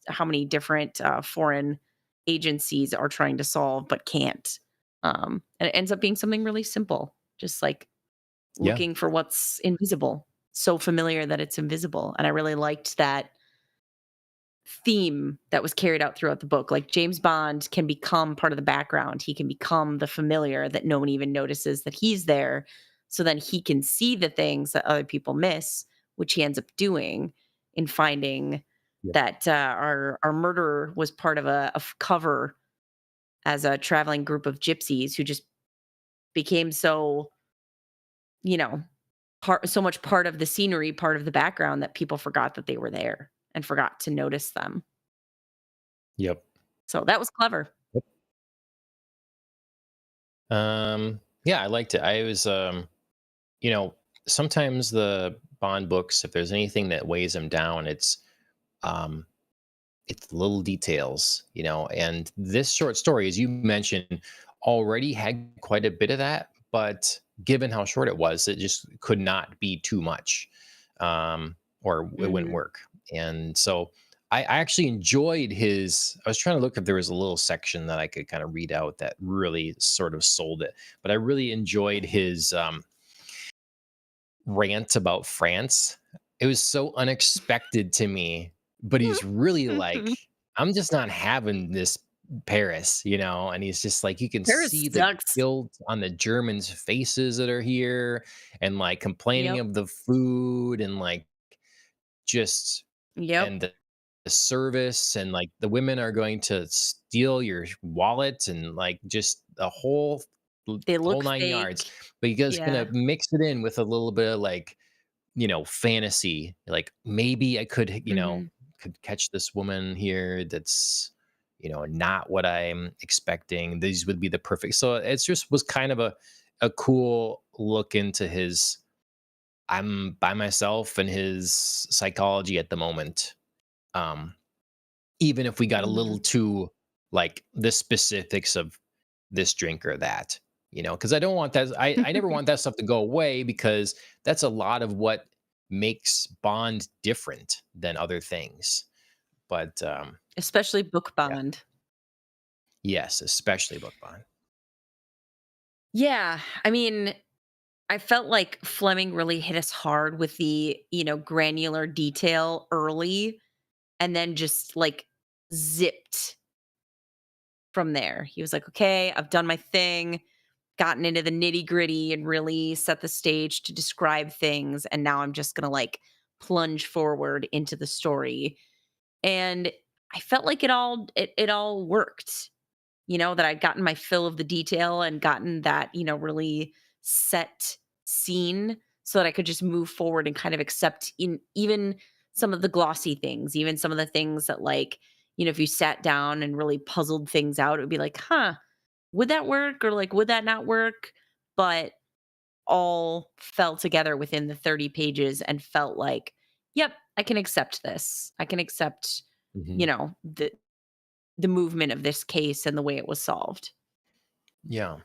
[SPEAKER 2] how many different foreign agencies are trying to solve but can't. And it ends up being something really simple, just like
[SPEAKER 1] yeah,
[SPEAKER 2] looking for what's invisible, so familiar that it's invisible. And I really liked that theme that was carried out throughout the book. Like James Bond can become part of the background. He can become the familiar that no one even notices that he's there. So then he can see the things that other people miss, which he ends up doing in finding
[SPEAKER 1] yep,
[SPEAKER 2] that our murderer was part of a cover as a traveling group of gypsies who just became so, you know, so much part of the scenery, part of the background that people forgot that they were there and forgot to notice them.
[SPEAKER 1] yep.
[SPEAKER 2] So that was clever.
[SPEAKER 1] Yeah, I liked it. I was, you know, sometimes the Bond books, if there's anything that weighs them down, um, it's little details, and this short story, as you mentioned, already had quite a bit of that, but given how short it was, it just could not be too much, or it wouldn't
[SPEAKER 2] Mhm.
[SPEAKER 1] work. And so I actually enjoyed his. I was trying to look if there was a little section that I could kind of read out that really sort of sold it, but I really enjoyed his rant about France. It was so unexpected to me, but he's really like, I'm just not having this Paris, and he's just like, you can
[SPEAKER 2] Paris
[SPEAKER 1] see the
[SPEAKER 2] sucks.
[SPEAKER 1] guilt on the Germans' faces that are here and like complaining
[SPEAKER 2] Yep.
[SPEAKER 1] of the food and like just
[SPEAKER 2] Yep.
[SPEAKER 1] and the service and like the women are going to steal your wallet and like just the
[SPEAKER 2] They
[SPEAKER 1] whole
[SPEAKER 2] look
[SPEAKER 1] nine yards.
[SPEAKER 2] fake.
[SPEAKER 1] But you guys gonna
[SPEAKER 2] Yeah.
[SPEAKER 1] mix it in with a little bit of like fantasy. Like maybe I could,
[SPEAKER 2] Mhm.
[SPEAKER 1] could catch this woman here that's, not what I'm expecting. These would be the perfect. So it's just was kind of a cool look into his I'm by myself and his psychology at the moment. Um, Even if we got a little
[SPEAKER 2] Mhm.
[SPEAKER 1] too like the specifics of this drink or that, because I don't want that. I never want that stuff to go away because that's a lot of what makes Bond different than other things. But
[SPEAKER 2] Especially Book
[SPEAKER 1] yeah,
[SPEAKER 2] Bond.
[SPEAKER 1] yes, especially Book Bond.
[SPEAKER 2] Yeah. I mean, I felt like Fleming really hit us hard with the, granular detail early and then just like zipped from there. He was like, "Okay, I've done my thing, gotten into the nitty-gritty and really set the stage to describe things, and now I'm just going to like plunge forward into the story." And I felt like it all worked. That I'd gotten my fill of the detail and gotten that, really set scene so that I could just move forward and kind of accept in even some of the glossy things, even some of the things that like, if you sat down and really puzzled things out, it would be like, huh, would that work? Or like, would that not work? But all fell together within the 30 pages and felt like, yep, I can accept this. I can accept,
[SPEAKER 1] Hmm.
[SPEAKER 2] the the movement of this case and the way it was solved.
[SPEAKER 1] Yeah.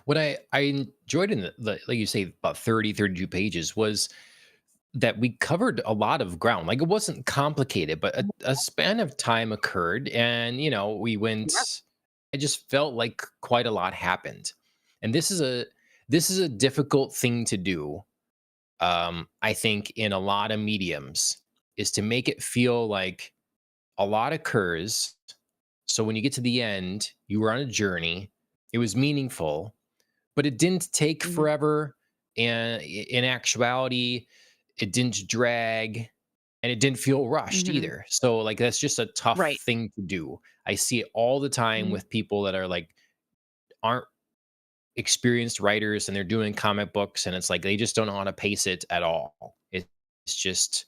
[SPEAKER 1] What I enjoyed in the like you say, about 30, 32 pages was that we covered a lot of ground. Like, it wasn't complicated, but a span of time occurred, and we
[SPEAKER 2] Yeah.
[SPEAKER 1] went. I just felt like quite a lot happened, and this is a difficult thing to do. I think in a lot of mediums is to make it feel like a lot occurs. So when you get to the end, you were on a journey. It was meaningful, but it didn't take
[SPEAKER 2] Mhm.
[SPEAKER 1] forever. And in actuality, it didn't drag and it didn't feel rushed
[SPEAKER 2] Mhm.
[SPEAKER 1] either. So, like, that's just a tough
[SPEAKER 2] Right.
[SPEAKER 1] thing to do. I see it all the time
[SPEAKER 2] Mhm.
[SPEAKER 1] with people that are like, aren't experienced writers and they're doing comic books and it's like they just don't know how to pace it at all. It's just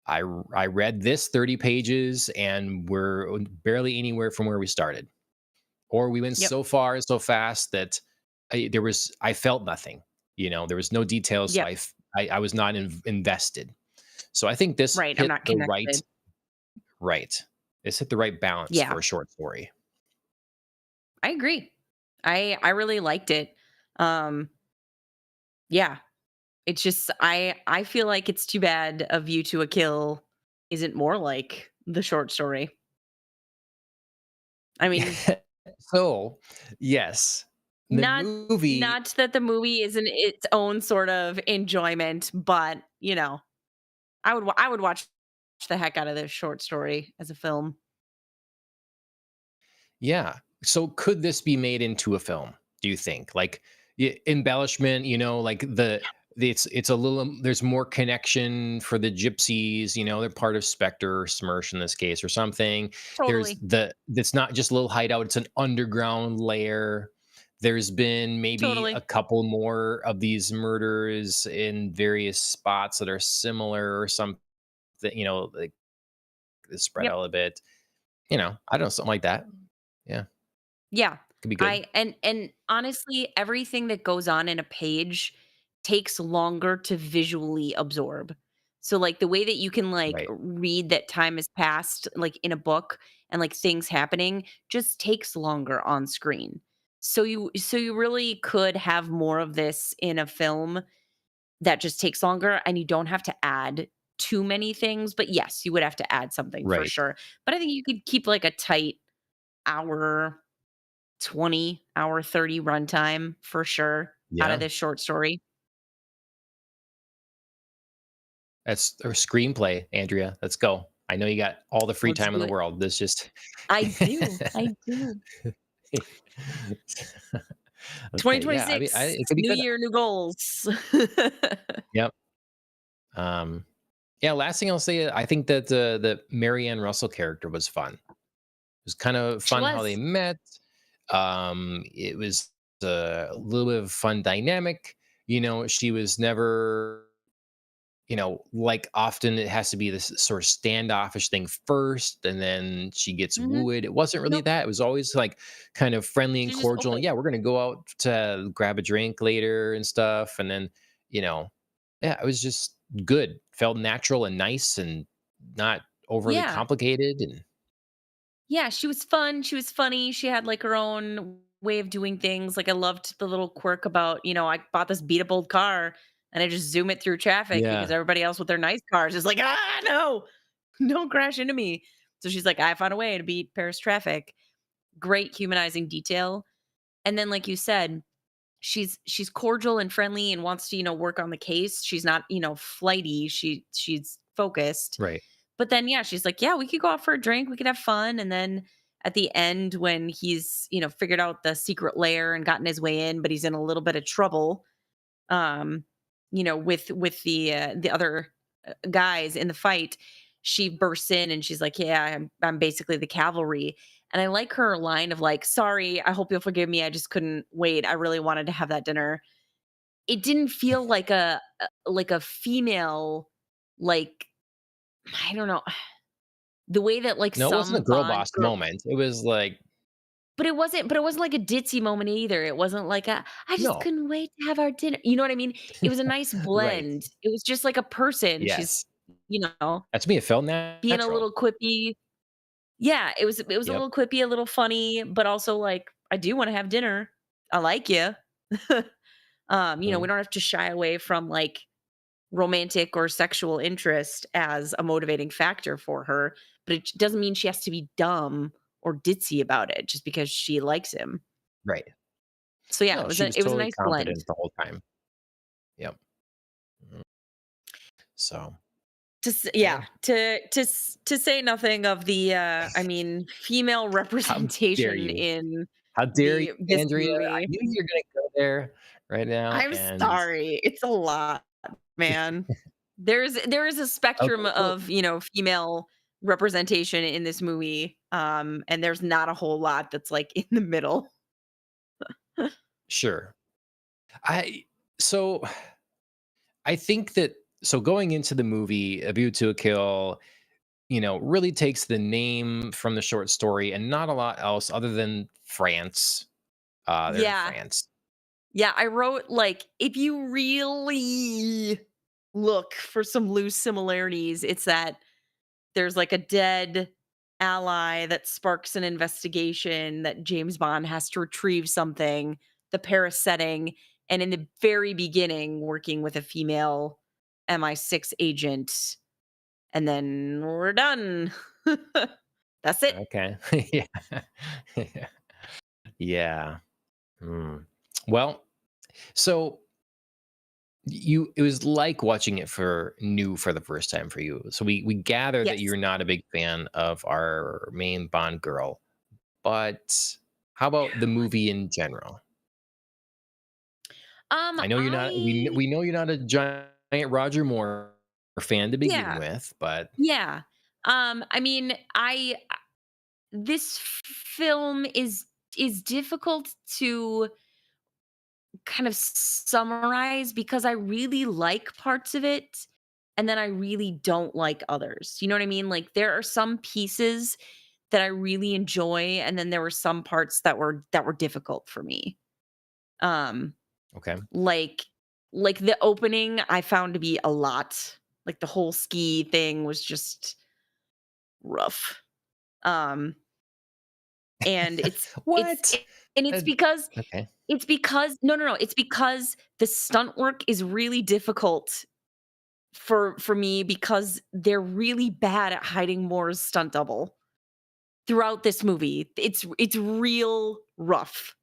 [SPEAKER 1] I read this 30 pages and we're barely anywhere from where we started. Or we went
[SPEAKER 2] Yep.
[SPEAKER 1] so far so fast that I felt nothing. There was no details, so
[SPEAKER 2] Yep.
[SPEAKER 1] I was not invested. So I think this
[SPEAKER 2] Right, I'm
[SPEAKER 1] hit
[SPEAKER 2] not
[SPEAKER 1] the right
[SPEAKER 2] connected.
[SPEAKER 1] right. This hit the right balance
[SPEAKER 2] Yeah,
[SPEAKER 1] for a short story.
[SPEAKER 2] I agree. I really liked it. Um, yeah, it's just I feel like it's too bad A View to a Kill isn't more like the short story. I mean,
[SPEAKER 1] So, yes, the
[SPEAKER 2] not
[SPEAKER 1] movie.
[SPEAKER 2] not that the movie isn't its own sort of enjoyment, but, I would watch the heck out of this short story as a film.
[SPEAKER 1] Yeah. So could this be made into a film? Do you think? Like, embellishment, like it's a little there's more connection for the gypsies, they're part of Spectre or Smersh in this case or something. There's
[SPEAKER 2] Totally,
[SPEAKER 1] it's not just a little hideout, it's an underground lair. There's been maybe a
[SPEAKER 2] totally.
[SPEAKER 1] couple more of these murders in various spots that are similar or something, like spread
[SPEAKER 2] Yep.
[SPEAKER 1] out a little bit. I don't know, something like that. Yeah,
[SPEAKER 2] Yeah.
[SPEAKER 1] could be good.
[SPEAKER 2] And honestly, everything that goes on in a page takes longer to visually absorb. So like the way that you can like
[SPEAKER 1] Right.
[SPEAKER 2] read that time has passed like in a book and like things happening just takes longer on screen. So you really could have more of this in a film that just takes longer and you don't have to add too many things, but yes, you would have to add something for
[SPEAKER 1] Right.
[SPEAKER 2] sure. But I think you could keep like a tight hour 20 hour 30 runtime for sure out of
[SPEAKER 1] Yeah.
[SPEAKER 2] this short story.
[SPEAKER 1] That's a screenplay, Andrea. Let's go. I know you got all the free
[SPEAKER 2] Let's
[SPEAKER 1] time in
[SPEAKER 2] do
[SPEAKER 1] the
[SPEAKER 2] it.
[SPEAKER 1] world. This just
[SPEAKER 2] I do.
[SPEAKER 1] Okay, yeah. I mean,
[SPEAKER 2] 2026,
[SPEAKER 1] it could be
[SPEAKER 2] new
[SPEAKER 1] good.
[SPEAKER 2] year, new goals.
[SPEAKER 1] Yep. Um, yeah. Last thing I'll say, I think that the Marianne Russell character was fun. It was kind of
[SPEAKER 2] She
[SPEAKER 1] fun how they
[SPEAKER 2] was.
[SPEAKER 1] met. It was a little bit of fun dynamic. She was never like often it has to be this sort of standoffish thing first, and then she gets
[SPEAKER 2] Mhm.
[SPEAKER 1] wooed. It wasn't really
[SPEAKER 2] Nope.
[SPEAKER 1] that. It was always like kind of friendly and
[SPEAKER 2] She's just
[SPEAKER 1] cordial. And
[SPEAKER 2] open.
[SPEAKER 1] yeah, we're gonna go out to grab a drink later and stuff. And then, you know, yeah, it was just good. Felt natural and nice and not overly
[SPEAKER 2] Yeah.
[SPEAKER 1] complicated. And
[SPEAKER 2] Yeah, she was fun, she was funny, she had, like, her own way of doing things, like, I loved the little quirk about, I bought this beat up old car, and I just zoom it through traffic because
[SPEAKER 1] yeah,
[SPEAKER 2] everybody else with their nice cars is like, "Ah, no, don't crash into me." So she's like, "I found a way to beat Paris traffic." Great humanizing detail, and then, like you said, she's cordial and friendly and wants to, work on the case. She's not, flighty, she's focused.
[SPEAKER 1] right.
[SPEAKER 2] But then, yeah, she's like, "Yeah, we could go out for a drink, we could have fun," and then at the end when he's, figured out the secret lair and gotten his way in, but he's in a little bit of trouble, um, with the other, guys in the fight, she bursts in and she's like, "Yeah, I'm basically the cavalry." And I like her line of like, "Sorry, I hope you'll forgive me, I just couldn't wait, I really wanted to have that dinner." It didn't feel like a female, like, I don't know. The way that, like,
[SPEAKER 1] No, it wasn't a
[SPEAKER 2] some
[SPEAKER 1] girl
[SPEAKER 2] Bond
[SPEAKER 1] boss
[SPEAKER 2] girl
[SPEAKER 1] moment. It was like,
[SPEAKER 2] but it wasn't like a ditzy moment either. It wasn't like a, "I just
[SPEAKER 1] no,
[SPEAKER 2] couldn't wait to have our dinner." You know what I mean? It was a nice
[SPEAKER 1] right.
[SPEAKER 2] blend. It was just like a person. She's,
[SPEAKER 1] Yes.
[SPEAKER 2] you know,
[SPEAKER 1] That's me. It felt
[SPEAKER 2] being a
[SPEAKER 1] natural.
[SPEAKER 2] little quippy. Yeah, it was a
[SPEAKER 1] Yep.
[SPEAKER 2] little quippy, a little funny, but also like, "I do wanna have dinner. I like you." We
[SPEAKER 1] Mhm.
[SPEAKER 2] don't have to shy away from, like, romantic or sexual interest as a motivating factor for her, but it doesn't mean she has to be dumb or ditzy about it just because she likes him.
[SPEAKER 1] Right.
[SPEAKER 2] So, yeah,
[SPEAKER 1] No, she was
[SPEAKER 2] it was a
[SPEAKER 1] totally
[SPEAKER 2] nice blend.
[SPEAKER 1] confident the whole time. Yep. Mhm. So,
[SPEAKER 2] Yeah,
[SPEAKER 1] yeah.
[SPEAKER 2] to say nothing of the, female
[SPEAKER 1] How dare
[SPEAKER 2] representation
[SPEAKER 1] you?
[SPEAKER 2] in
[SPEAKER 1] How dare you,
[SPEAKER 2] this
[SPEAKER 1] Andrea? I
[SPEAKER 2] movie.
[SPEAKER 1] knew you were gonna go there right now,
[SPEAKER 2] I'm
[SPEAKER 1] and
[SPEAKER 2] sorry, it's a lot, man. There is a spectrum
[SPEAKER 1] okay, well,
[SPEAKER 2] of, female representation in this movie, and there's not a whole lot that's, like, in the middle.
[SPEAKER 1] sure. I so I think that going into the movie, A View to a Kill, really takes the name from the short story and not a lot else other than France. They're in
[SPEAKER 2] Yeah.
[SPEAKER 1] France.
[SPEAKER 2] Yeah, I wrote, like, if you really look for some loose similarities, it's that there's, like, a dead ally that sparks an investigation that James Bond has to retrieve something, the Paris setting, and in the very beginning, working with a female MI6 agent, and then we're done. That's it.
[SPEAKER 1] Okay. Yeah. Yeah. Yeah. Hmm. Well, so it was like watching it for new for the first time for you. So we gather that
[SPEAKER 2] Yes.
[SPEAKER 1] you're not a big fan of our main Bond girl, but how about the movie in general? I know you're not.
[SPEAKER 2] I
[SPEAKER 1] We know you're not a giant Roger Moore fan to begin
[SPEAKER 2] Yeah,
[SPEAKER 1] with, but
[SPEAKER 2] yeah. I this film is difficult to kind of summarize because I really like parts of it and then I really don't like others. You know what I mean? Like there are some pieces that I really enjoy and then there were some parts that were difficult for me. Um
[SPEAKER 1] okay.
[SPEAKER 2] like like the opening I found to be a lot. Like the whole ski thing was just rough. Um and
[SPEAKER 1] What?
[SPEAKER 2] it's
[SPEAKER 1] Uh,
[SPEAKER 2] because
[SPEAKER 1] okay.
[SPEAKER 2] it's because the stunt work is really difficult for me because they're really bad at hiding Moore's stunt double throughout this movie. It's real rough.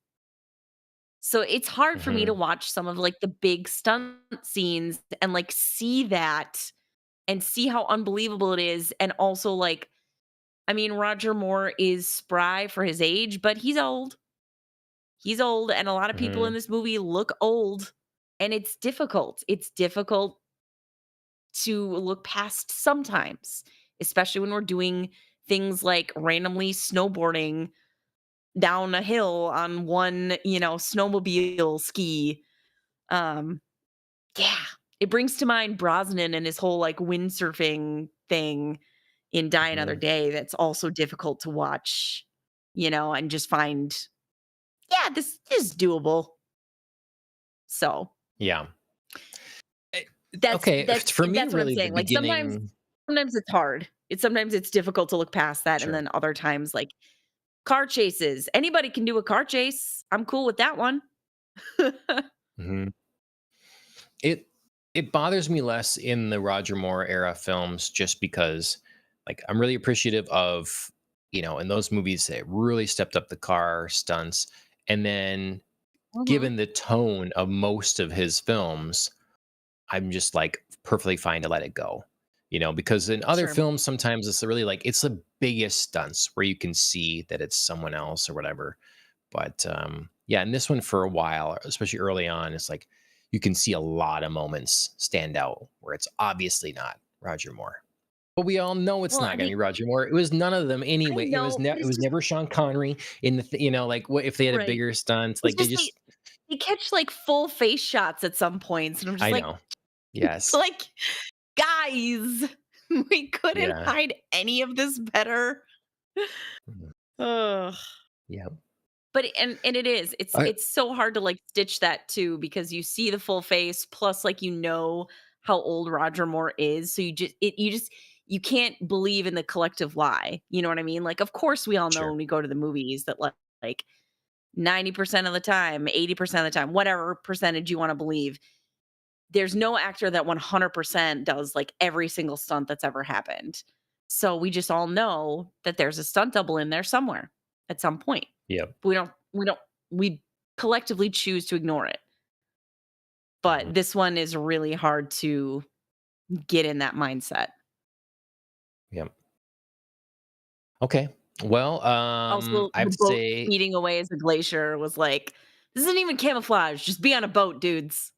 [SPEAKER 2] So it's hard for me to
[SPEAKER 1] Hmm.
[SPEAKER 2] watch some of like the big stunt scenes and like see that and see how unbelievable it is and also like Roger Moore is spry for his age, but he's old. He's old, and a lot of people in
[SPEAKER 1] Hmm.
[SPEAKER 2] this movie look old, and it's difficult. It's difficult to look past sometimes, especially when we're doing things like randomly snowboarding down a hill on one, snowmobile ski. Um, yeah, it brings to mind Brosnan and his whole like windsurfing thing in Die Another
[SPEAKER 1] Hmm.
[SPEAKER 2] Day. That's also difficult to watch, and just find, yeah, this is doable. So
[SPEAKER 1] Yeah. Eh,
[SPEAKER 2] That's
[SPEAKER 1] Okay.
[SPEAKER 2] that's
[SPEAKER 1] For me,
[SPEAKER 2] that's what I'm
[SPEAKER 1] really, the
[SPEAKER 2] saying, like, sometimes
[SPEAKER 1] beginning.
[SPEAKER 2] sometimes it's hard. Sometimes it's difficult to look past that, and
[SPEAKER 1] Sure.
[SPEAKER 2] then other times, like, car chases. Anybody can do a car chase. I'm cool with that one.
[SPEAKER 1] Hmm. It it bothers me less in the Roger Moore era films just because like I'm really appreciative of, in those movies they really stepped up the car stunts, and then
[SPEAKER 2] Mhm.
[SPEAKER 1] given the tone of most of his films, I'm just like perfectly fine to let it go. Because in other
[SPEAKER 2] Sure.
[SPEAKER 1] films sometimes it's really like it's the biggest stunts where you can see that it's someone else or whatever. But yeah, and this one for a while, especially early on, it's like you can see a lot of moments stand out where it's obviously not Roger Moore. But we all know it's
[SPEAKER 2] Well,
[SPEAKER 1] not going to be Roger Moore. It was none of them
[SPEAKER 2] I
[SPEAKER 1] anyway.
[SPEAKER 2] know, but
[SPEAKER 1] It
[SPEAKER 2] it's
[SPEAKER 1] was
[SPEAKER 2] just
[SPEAKER 1] never Sean Connery in the like what if they had a
[SPEAKER 2] right.
[SPEAKER 1] bigger stunt?
[SPEAKER 2] It's
[SPEAKER 1] Like they
[SPEAKER 2] just
[SPEAKER 1] just
[SPEAKER 2] they catch, like, full face shots at some points, and I'm just
[SPEAKER 1] I
[SPEAKER 2] like
[SPEAKER 1] know.
[SPEAKER 2] it's
[SPEAKER 1] Yes.
[SPEAKER 2] like, "Guys, we couldn't
[SPEAKER 1] Yeah.
[SPEAKER 2] hide any of this better."
[SPEAKER 1] Mhm.
[SPEAKER 2] Ugh.
[SPEAKER 1] Yeah.
[SPEAKER 2] But and it is.
[SPEAKER 1] I,
[SPEAKER 2] It's so hard to, like, stitch that too because you see the full face, plus, like, how old Roger Moore is, so you just you can't believe in the collective lie. You know what I mean? Like, of course, we all know
[SPEAKER 1] Sure.
[SPEAKER 2] when we go to the movies that like 90% of the time, 80% of the time, whatever percentage you want to believe, there's no actor that 100% does like every single stunt that's ever happened. So we just all know that there's a stunt double in there somewhere at some point.
[SPEAKER 1] Yep.
[SPEAKER 2] We collectively choose to ignore it.
[SPEAKER 1] Mhm.
[SPEAKER 2] But this one is really hard to get in that mindset.
[SPEAKER 1] Yep. Okay. Well,
[SPEAKER 2] Also,
[SPEAKER 1] I
[SPEAKER 2] the
[SPEAKER 1] have to
[SPEAKER 2] boat
[SPEAKER 1] say,
[SPEAKER 2] speeding away as a glacier was like, "This isn't even camouflage, just be on a boat, dudes."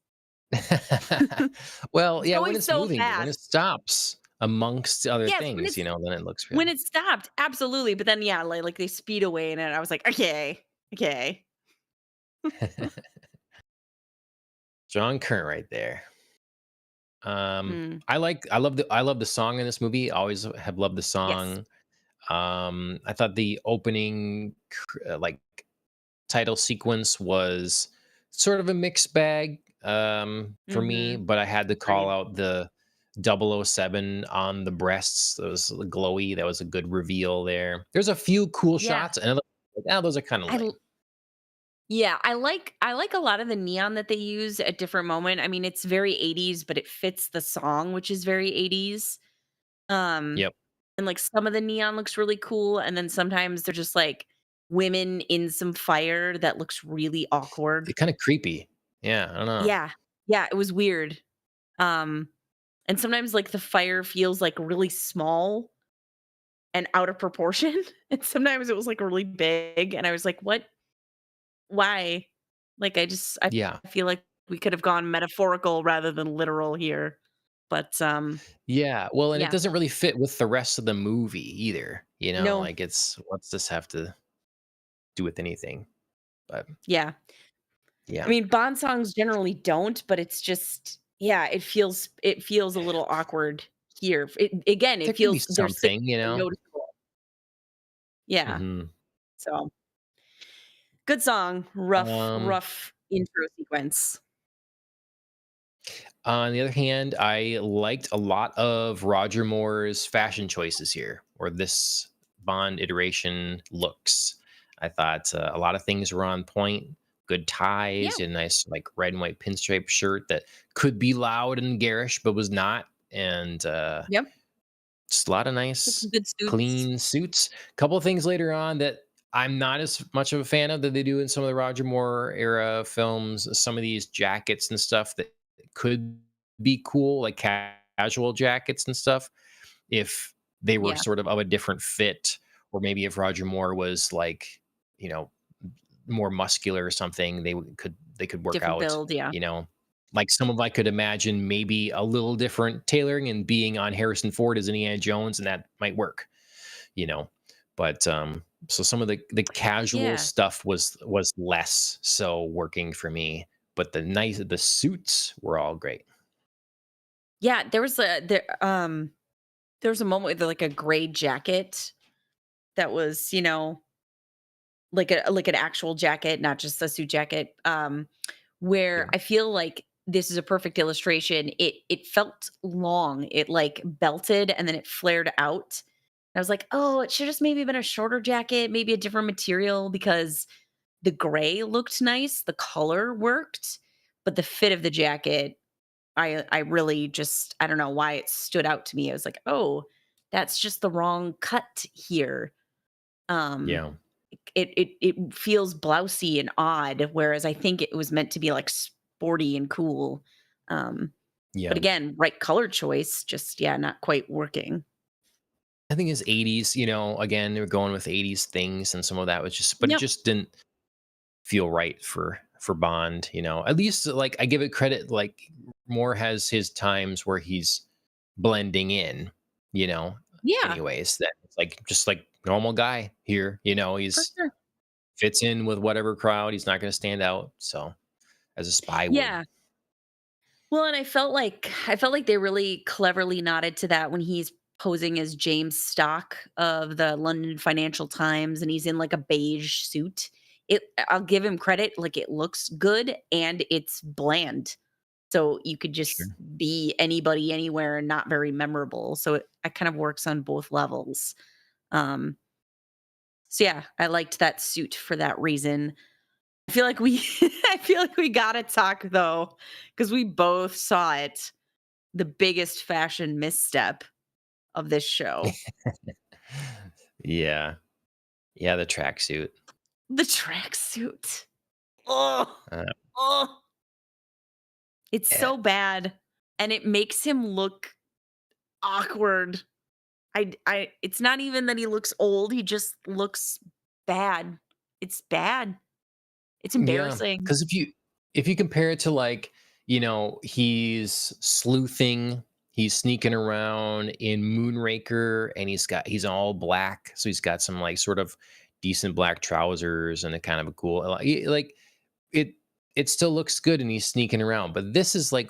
[SPEAKER 1] well,
[SPEAKER 2] It's
[SPEAKER 1] yeah, when
[SPEAKER 2] going
[SPEAKER 1] it's
[SPEAKER 2] so
[SPEAKER 1] moving, but when
[SPEAKER 2] fast.
[SPEAKER 1] it stops amongst other
[SPEAKER 2] Yes,
[SPEAKER 1] things, then it looks good.
[SPEAKER 2] when it stopped, absolutely, but then, yeah, like, they speed away in it, I was like, "Okay, okay."
[SPEAKER 1] John Kern right there.
[SPEAKER 2] Mm,
[SPEAKER 1] I love the song in this movie. Always have loved the
[SPEAKER 2] yes.
[SPEAKER 1] song. I thought the opening like title sequence was sort of a mixed bag for me,
[SPEAKER 2] Mhm.
[SPEAKER 1] but I had to call
[SPEAKER 2] Agreed.
[SPEAKER 1] out the 007 on the breasts. That was glowy. That was a good reveal there. There's a few cool
[SPEAKER 2] Yeah.
[SPEAKER 1] shots, and those are kind of
[SPEAKER 2] I
[SPEAKER 1] lame.
[SPEAKER 2] l Yeah, I like a lot of the neon that they use at different moment. I mean, it's very 80s, but it fits the song, which is very 80s. Um,
[SPEAKER 1] Yep,
[SPEAKER 2] and, like, some of the neon looks really cool, and then sometimes they're just, like, women in some fire that looks really awkward.
[SPEAKER 1] it's kind of creepy. Yeah, I don't know.
[SPEAKER 2] Yeah. Yeah, it was weird. Um, and sometimes, like, the fire feels, like, really small and out of proportion, and sometimes it was, like, really big, and I was like, "What? Why?" Like, I
[SPEAKER 1] Yeah,
[SPEAKER 2] feel like we could have gone metaphorical rather than literal here, but,
[SPEAKER 1] yeah. Well, and it
[SPEAKER 2] yeah.
[SPEAKER 1] doesn't really fit with the rest of the movie either.
[SPEAKER 2] No.
[SPEAKER 1] Like it's what's this have to do with anything? But
[SPEAKER 2] Yeah. I
[SPEAKER 1] yeah,
[SPEAKER 2] mean, Bond songs generally don't, but it's just yeah, it feels a little awkward here. It
[SPEAKER 1] there can be
[SPEAKER 2] feels there's things that are
[SPEAKER 1] something.
[SPEAKER 2] noticeable. Yeah.
[SPEAKER 1] Hmm.
[SPEAKER 2] So, good song,
[SPEAKER 1] Um,
[SPEAKER 2] rough intro sequence.
[SPEAKER 1] on the other hand, I liked a lot of Roger Moore's fashion choices here, or this Bond iteration looks. I thought a lot of things were on point. Good
[SPEAKER 2] Yeah.
[SPEAKER 1] ties, a nice like red and white pinstripe shirt that could be loud and garish, but was not, and
[SPEAKER 2] Yep.
[SPEAKER 1] just a lot of
[SPEAKER 2] Get
[SPEAKER 1] nice,
[SPEAKER 2] some good suits.
[SPEAKER 1] clean suits. Couple of things later on that I'm not as much of a fan of that they do in some of the Roger Moore era films. Some of these jackets and stuff that could be cool, like casual jackets and stuff, if they were
[SPEAKER 2] Yeah.
[SPEAKER 1] sort of a different fit, or maybe if Roger Moore was like, you know, more muscular or something, they could work
[SPEAKER 2] Different
[SPEAKER 1] out,
[SPEAKER 2] build, yeah.
[SPEAKER 1] you know. Like some of I could imagine maybe a little different tailoring and being on Harrison Ford as Indiana Jones, and that might work, you know. But so some of the casual
[SPEAKER 2] Yeah.
[SPEAKER 1] stuff was less so working for me, but the suits were all great.
[SPEAKER 2] Yeah, there was a moment with, like, a gray jacket that was, like an actual jacket, not just a suit jacket, where
[SPEAKER 1] Yeah.
[SPEAKER 2] I feel like this is a perfect illustration. It felt long. It, like, belted and then it flared out. I was like, "Oh, it should just maybe been a shorter jacket, maybe a different material," because the gray looked nice, the color worked, but the fit of the jacket, I really just I don't know why it stood out to me. I was like, "Oh, that's just the wrong cut here." Um,
[SPEAKER 1] Yeah.
[SPEAKER 2] it feels blousy and odd, whereas I think it was meant to be, like, sporty and cool. Um, but
[SPEAKER 1] Yeah.
[SPEAKER 2] again, right color choice, just, yeah, not quite working.
[SPEAKER 1] I think it's 80s, again, they were going with 80s things and some of that was just but it
[SPEAKER 2] Yep.
[SPEAKER 1] just didn't feel right for Bond, At least like I give it credit, like Moore has his times where he's blending in, you know,
[SPEAKER 2] Yeah,
[SPEAKER 1] anyways, that it's like just like normal guy here,
[SPEAKER 2] for
[SPEAKER 1] he's
[SPEAKER 2] sure.
[SPEAKER 1] fits in with whatever crowd, he's not gonna stand out. So as a spy would.
[SPEAKER 2] Yeah. Well, and I felt like they really cleverly nodded to that when he's posing as James Stock of the London Financial Times and he's in like a beige suit. I'll give him credit, like it looks good and it's bland. So you could just
[SPEAKER 1] Sure.
[SPEAKER 2] be anybody anywhere and not very memorable. So it kind of works on both levels. Um, so yeah, I liked that suit for that reason. I feel like we I feel like we gotta talk though, because we both saw it, the biggest fashion misstep of this show.
[SPEAKER 1] Yeah. Yeah, the tracksuit.
[SPEAKER 2] The tracksuit. Oh,
[SPEAKER 1] Uh,
[SPEAKER 2] oh, it's
[SPEAKER 1] eh,
[SPEAKER 2] so bad, and it makes him look awkward. I it's not even that he looks old, he just looks bad. It's bad. It's
[SPEAKER 1] yeah,
[SPEAKER 2] embarrassing.
[SPEAKER 1] because if you compare it to, like, he's sleuthing, he's sneaking around in Moonraker, and he's all black, so he's got some, like, sort of decent black trousers and a kind of a cool, like, it it still looks good, and he's sneaking around, but this is like,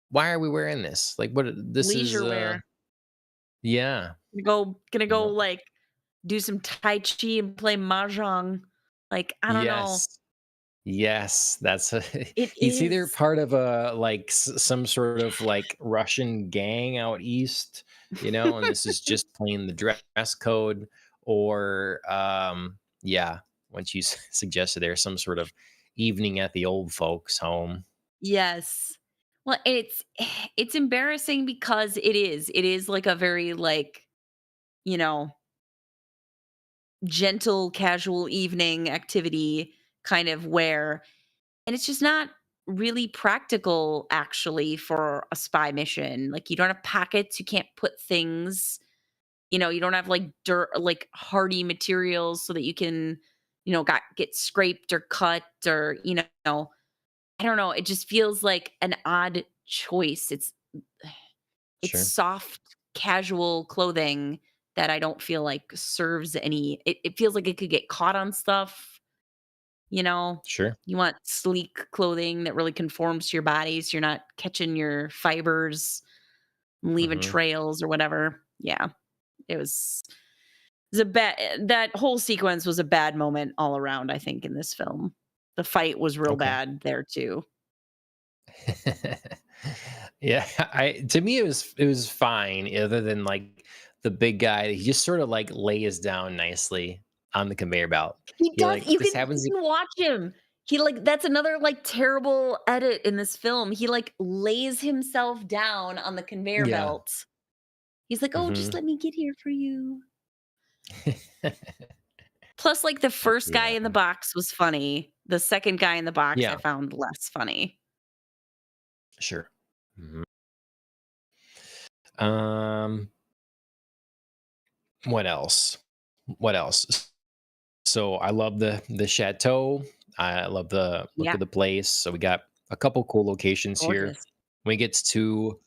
[SPEAKER 1] why are we wearing this? Like, what this is,
[SPEAKER 2] Leisure wear.
[SPEAKER 1] yeah.
[SPEAKER 2] Gonna go,
[SPEAKER 1] No.
[SPEAKER 2] like, do some tai chi and play mahjong. Like, I don't know.
[SPEAKER 1] Yes. Yes, that's a
[SPEAKER 2] It
[SPEAKER 1] he's either
[SPEAKER 2] is.
[SPEAKER 1] part of a, like, some sort of, like, Russian gang out east, and this is just plain the dress code, or, yeah, once you suggested there's some sort of evening at the old folks' home.
[SPEAKER 2] Yes. Well, it's embarrassing because it is like a very, like, you know, gentle, casual evening activity kind of wear, and it's just not really practical actually for a spy mission. Like, you don't have pockets, you can't put things, you don't have, like, dirt, like, hardy materials so that you can, get scraped or cut, or, I don't know, it just feels like an odd choice. It's
[SPEAKER 1] Sure,
[SPEAKER 2] soft, casual clothing that I don't feel like serves it feels like it could get caught on stuff, you know?
[SPEAKER 1] sure.
[SPEAKER 2] You want sleek clothing that really conforms to your body so you're not catching your fibers, leaving
[SPEAKER 1] Mhm.
[SPEAKER 2] trails or whatever. Yeah, it was a bad that whole sequence was a bad moment all around, I think, in this film. The fight was real
[SPEAKER 1] Okay.
[SPEAKER 2] bad there too.
[SPEAKER 1] Yeah, I to me, it was fine, other than, like, the big guy, he just sort of, like, lays down nicely on the conveyor belt.
[SPEAKER 2] He
[SPEAKER 1] He,
[SPEAKER 2] does,
[SPEAKER 1] like,
[SPEAKER 2] you
[SPEAKER 1] this
[SPEAKER 2] can you
[SPEAKER 1] happens.
[SPEAKER 2] can watch him. He, like, that's another, like, terrible edit in this film. He, like, lays himself down on the conveyor
[SPEAKER 1] Yeah.
[SPEAKER 2] belt. He's like, "Oh, just
[SPEAKER 1] Mhm.
[SPEAKER 2] let me get here for you." Plus, like, the first guy
[SPEAKER 1] Yeah.
[SPEAKER 2] in the box was funny. The second guy in the box I
[SPEAKER 1] Yeah,
[SPEAKER 2] found less funny.
[SPEAKER 1] sure. Mhm. Um, what else? What else? So I love the chateau. I love the look
[SPEAKER 2] Yeah,
[SPEAKER 1] of the place. So we got a couple cool locations here.
[SPEAKER 2] gorgeous.
[SPEAKER 1] When it gets to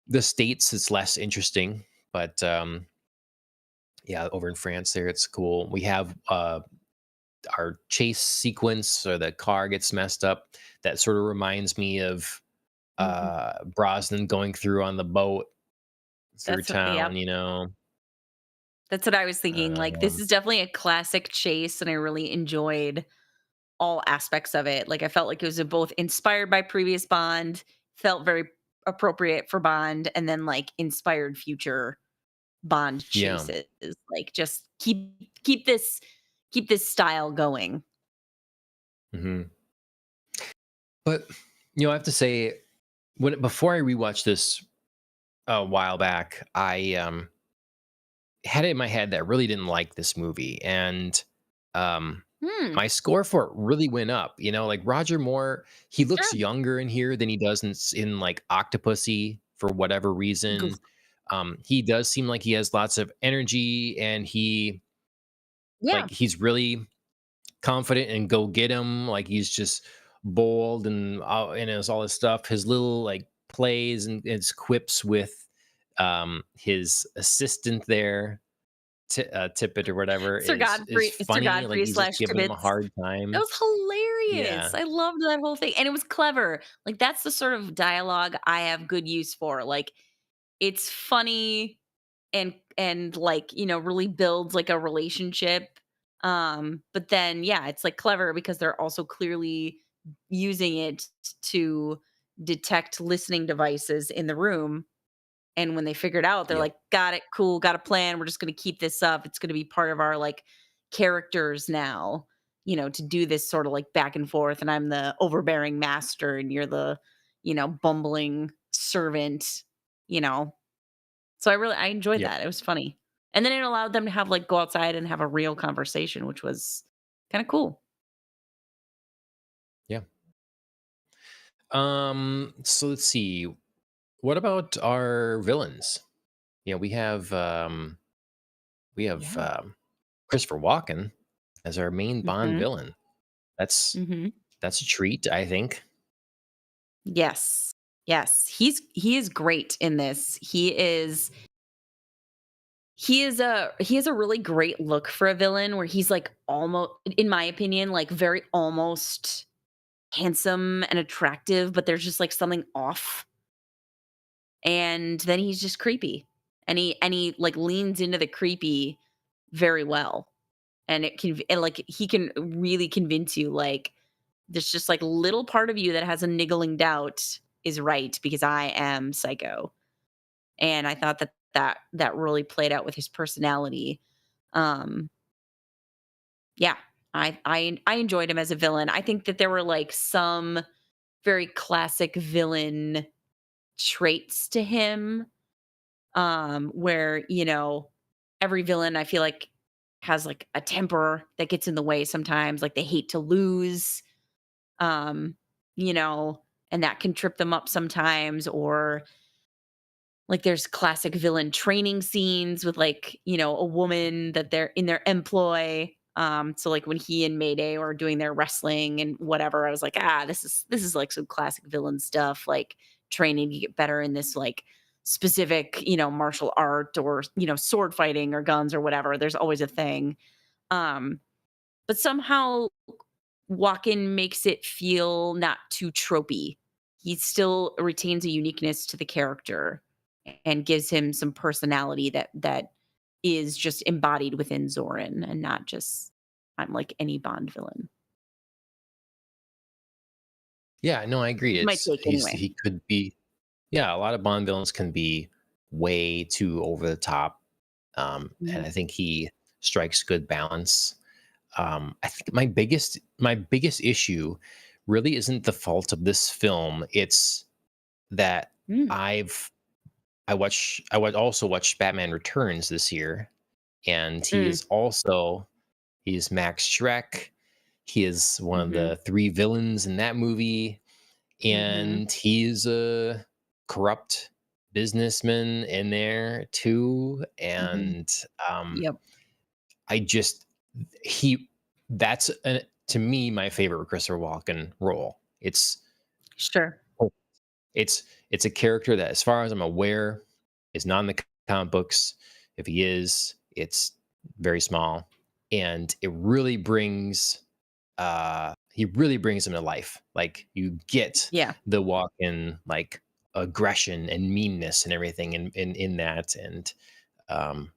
[SPEAKER 1] the States, it's less interesting, but, yeah, over in France there, it's cool. We have, our chase sequence, or the car gets messed up. That sort of reminds me of,
[SPEAKER 2] Mhm.
[SPEAKER 1] Brosnan going through on the boat through
[SPEAKER 2] That's what yep.
[SPEAKER 1] town.
[SPEAKER 2] That's what I was thinking, like, this
[SPEAKER 1] Um,
[SPEAKER 2] is definitely a classic chase, and I really enjoyed all aspects of it. Like, I felt like it was both inspired by previous Bond, felt very appropriate for Bond, and then, like, inspired future Bond
[SPEAKER 1] yeah.
[SPEAKER 2] chases. Like, just keep this style going.
[SPEAKER 1] Mhm. But, I have to say, before I rewatched this a while back, I, had it in my head that I really didn't like this movie, and, um,
[SPEAKER 2] Hmm,
[SPEAKER 1] my score for it really went up. Like, Roger Moore, he looks
[SPEAKER 2] sure.
[SPEAKER 1] younger in here than he does in, like, Octopussy, for whatever
[SPEAKER 2] Goof.
[SPEAKER 1] reason. He does seem like he has lots of energy, and
[SPEAKER 2] Yeah.
[SPEAKER 1] he's really confident and go get him. Like, he's just bold, and his all his stuff. His little, like, plays and his quips with, his assistant there, Tippett or whatever, is
[SPEAKER 2] Sir
[SPEAKER 1] funny. Like,
[SPEAKER 2] Godfrey
[SPEAKER 1] he's just
[SPEAKER 2] slash
[SPEAKER 1] giving him a
[SPEAKER 2] Tibbets.
[SPEAKER 1] hard
[SPEAKER 2] That
[SPEAKER 1] time.
[SPEAKER 2] was hilarious.
[SPEAKER 1] Yeah.
[SPEAKER 2] I loved that whole thing, and it was clever. Like, that's the sort of dialogue I have good use for. Like, it's funny and, like, really builds, like, a relationship. But then, yeah, it's, like, clever because they're also clearly using it to detect listening devices in the room. And when they figured out, they're
[SPEAKER 1] Yep.
[SPEAKER 2] like, "Got it, cool, got a plan. We're just gonna keep this up. It's gonna be part of our, like, characters now, to do this sort of, like, back and forth, and I'm the overbearing master, and you're the, bumbling servant," you know? So I enjoyed
[SPEAKER 1] Yep.
[SPEAKER 2] that. It was funny. And then it allowed them to have, like, go outside and have a real conversation, which was kinda cool.
[SPEAKER 1] Yeah. So let's see. What about our villains? Yeah, we have
[SPEAKER 2] Yeah.
[SPEAKER 1] Christopher Walken as our main Bond
[SPEAKER 2] Mhm.
[SPEAKER 1] villain. That's
[SPEAKER 2] Mhm.
[SPEAKER 1] that's a treat, I think.
[SPEAKER 2] Yes. Yes. He is great in this. He has a really great look for a villain where he's, like, almost, in my opinion, like, very almost handsome and attractive, but there's just, like, something off, and then he's just creepy, and he, like, leans into the creepy very well, and like, he can really convince you, like, there's just, like, little part of you that has a niggling doubt is right because I am psycho, and I thought that really played out with his personality. um Yeah, I enjoyed him as a villain. I think that there were, like, some very classic villain traits to him, where, every villain I feel like has, like, a temper that gets in the way sometimes, like, they hate to lose, um, you know, and that can trip them up sometimes, or like, there's classic villain training scenes with, like, a woman that they're in their employ. So, like, when he and Mayday are doing their wrestling and whatever, I was like, this is like some classic villain stuff, like training to get better in this, like, specific, martial art, or, sword fighting or guns or whatever. There's always a thing. Um, but somehow Walken makes it feel not too tropey. He still retains a uniqueness to the character and gives him some personality that is just embodied within Zorin and not just I'm like any Bond villain.
[SPEAKER 1] Yeah, no, I agree.
[SPEAKER 2] It's my
[SPEAKER 1] It's
[SPEAKER 2] take anyway.
[SPEAKER 1] he could be yeah, a lot of Bond villains can be way too over the top. And
[SPEAKER 2] Mhm.
[SPEAKER 1] I think he strikes good balance. I think my biggest issue really isn't the fault of this film. It's that
[SPEAKER 2] Mm,
[SPEAKER 1] I've I also watched Batman Returns this year, and
[SPEAKER 2] mm,
[SPEAKER 1] he's Max Schreck. He is one of
[SPEAKER 2] mhm,
[SPEAKER 1] the three villains in that movie,
[SPEAKER 2] mhm.
[SPEAKER 1] and he's a corrupt businessman in there too.
[SPEAKER 2] Mhm.
[SPEAKER 1] And
[SPEAKER 2] Yep.
[SPEAKER 1] I just he that's to me my favorite Christopher Walken role.
[SPEAKER 2] Sure.
[SPEAKER 1] It's a character that, as far as I'm aware, is not in the comic books. If he is, it's very small, and he really brings him to life. Like, you get
[SPEAKER 2] Yeah.
[SPEAKER 1] the walk in, like, aggression and meanness and everything in that, and um,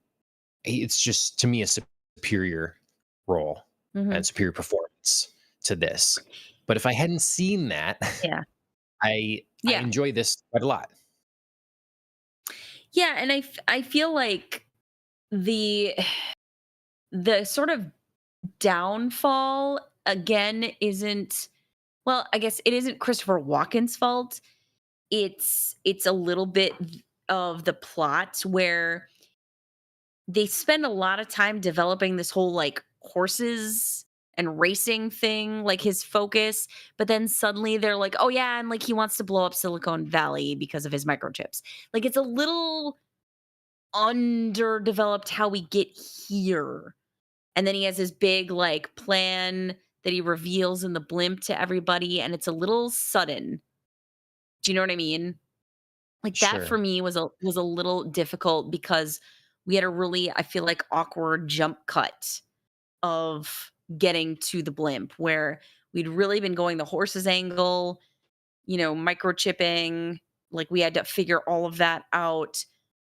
[SPEAKER 1] it's just, to me, a superior role
[SPEAKER 2] Mhm.
[SPEAKER 1] and superior performance to this. But if I hadn't seen that,
[SPEAKER 2] Yeah.
[SPEAKER 1] I
[SPEAKER 2] Yeah.
[SPEAKER 1] enjoy this quite a lot.
[SPEAKER 2] Yeah, and I feel like the the sort of downfall again isn't, well, I guess it isn't Christopher Walken's fault. It's a little bit of the plot where they spend a lot of time developing this whole, like, horses and racing thing, like, his focus, but then suddenly they're like, "Oh yeah, and, like, he wants to blow up Silicon Valley because of his microchips." Like, it's a little underdeveloped how we get here. And then he has his big, like, plan that he reveals in the blimp to everybody, and it's a little sudden. Do you know what I mean? Like, that for
[SPEAKER 1] Sure.
[SPEAKER 2] me was a little difficult because we had a really, I feel like, awkward jump cut of getting to the blimp where we'd really been going the horse's angle, microchipping, like, we had to figure all of that out.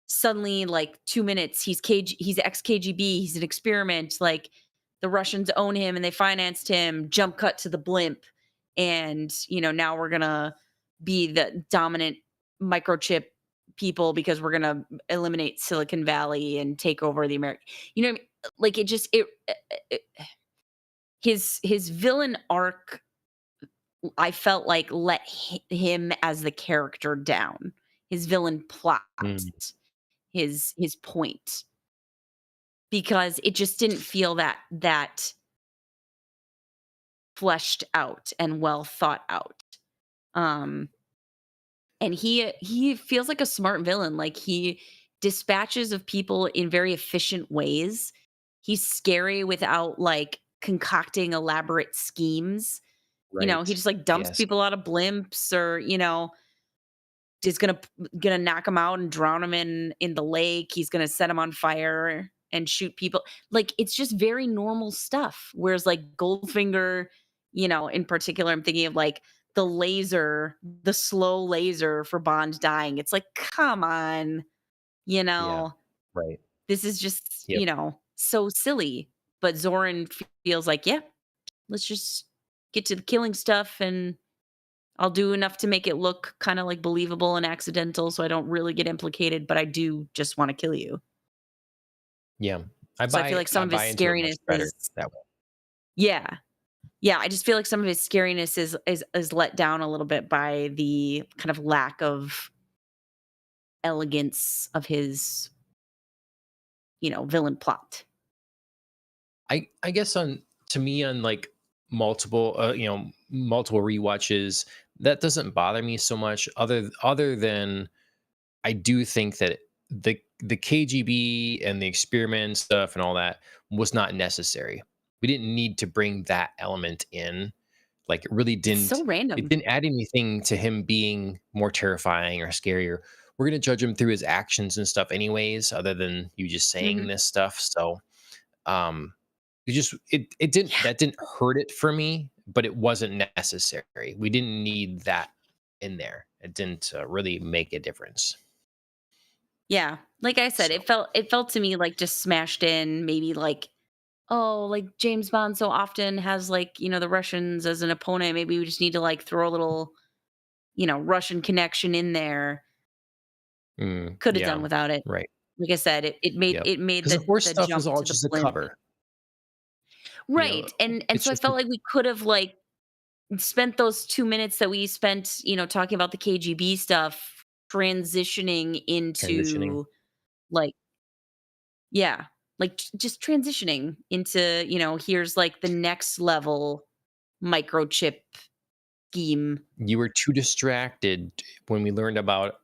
[SPEAKER 2] Suddenly, like, 2 minutes, he's ex-KGB, he's an experiment, like, the Russians own him and they financed him, jump cut to the blimp, and now we're gonna be the dominant microchip people because we're gonna eliminate Silicon Valley and take over the American. You know what I mean? Like it his villain arc, I felt like let him as the character down. His villain plot,
[SPEAKER 1] Mm,
[SPEAKER 2] his point, because it just didn't feel that fleshed out and well thought out. Um, and he feels like a smart villain. Like he dispatches of people in very efficient ways. He's scary without like concocting elaborate schemes. He
[SPEAKER 1] right.
[SPEAKER 2] just like dumps
[SPEAKER 1] Yes.
[SPEAKER 2] people out of blimps, or is gonna knock him out and drown him in the lake. He's gonna set him on fire and shoot people. Like, it's just very normal stuff. Whereas like Goldfinger, in particular, I'm thinking of like the slow laser for Bond dying. It's like, come on, you
[SPEAKER 1] Yeah.
[SPEAKER 2] know,
[SPEAKER 1] Right.
[SPEAKER 2] this is just,
[SPEAKER 1] Yep.
[SPEAKER 2] so silly. But Zoran feels like, yeah, let's just get to the killing stuff, and I'll do enough to make it look kinda, like, believable and accidental so I don't really get implicated, but I do just wanna kill you.
[SPEAKER 1] Yeah.
[SPEAKER 2] So I feel like some
[SPEAKER 1] I
[SPEAKER 2] of his
[SPEAKER 1] buy into it much
[SPEAKER 2] scariness
[SPEAKER 1] better
[SPEAKER 2] is.
[SPEAKER 1] that way.
[SPEAKER 2] Yeah. Yeah, I just feel like some of his scariness is let down a little bit by the kind of lack of elegance of his, villain plot.
[SPEAKER 1] I guess on to me on like multiple rewatches, that doesn't bother me so much other than I do think that the KGB and the experiment stuff and all that was not necessary. We didn't need to bring that element in. Like
[SPEAKER 2] It's so
[SPEAKER 1] it
[SPEAKER 2] random.
[SPEAKER 1] didn't add anything to him being more terrifying or scarier. We're gonna judge him through his actions and stuff anyways, other than you just saying
[SPEAKER 2] Mhm.
[SPEAKER 1] this stuff. So um it didn't
[SPEAKER 2] Yeah.
[SPEAKER 1] that didn't hurt it for me, but it wasn't necessary. We didn't need that in there. It didn't really make a difference.
[SPEAKER 2] Yeah. Like I said,
[SPEAKER 1] So
[SPEAKER 2] it felt to me like just smashed in, maybe like, oh, like James Bond so often has like, the Russians as an opponent. Maybe we just need to like throw a little, Russian connection in there. Could have done
[SPEAKER 1] yeah,
[SPEAKER 2] without it.
[SPEAKER 1] right.
[SPEAKER 2] Like I said, it
[SPEAKER 1] Yep.
[SPEAKER 2] made
[SPEAKER 1] Because the horse
[SPEAKER 2] the
[SPEAKER 1] stuff was
[SPEAKER 2] jump
[SPEAKER 1] all
[SPEAKER 2] to the
[SPEAKER 1] just a
[SPEAKER 2] blimp.
[SPEAKER 1] cover.
[SPEAKER 2] Right. And
[SPEAKER 1] It's
[SPEAKER 2] so I
[SPEAKER 1] just
[SPEAKER 2] felt like we could have like spent those 2 minutes that we spent, talking about the KGB stuff transitioning
[SPEAKER 1] transitioning.
[SPEAKER 2] into like, yeah, like just transitioning into, here's like the next level microchip scheme.
[SPEAKER 1] You were too distracted when we learned about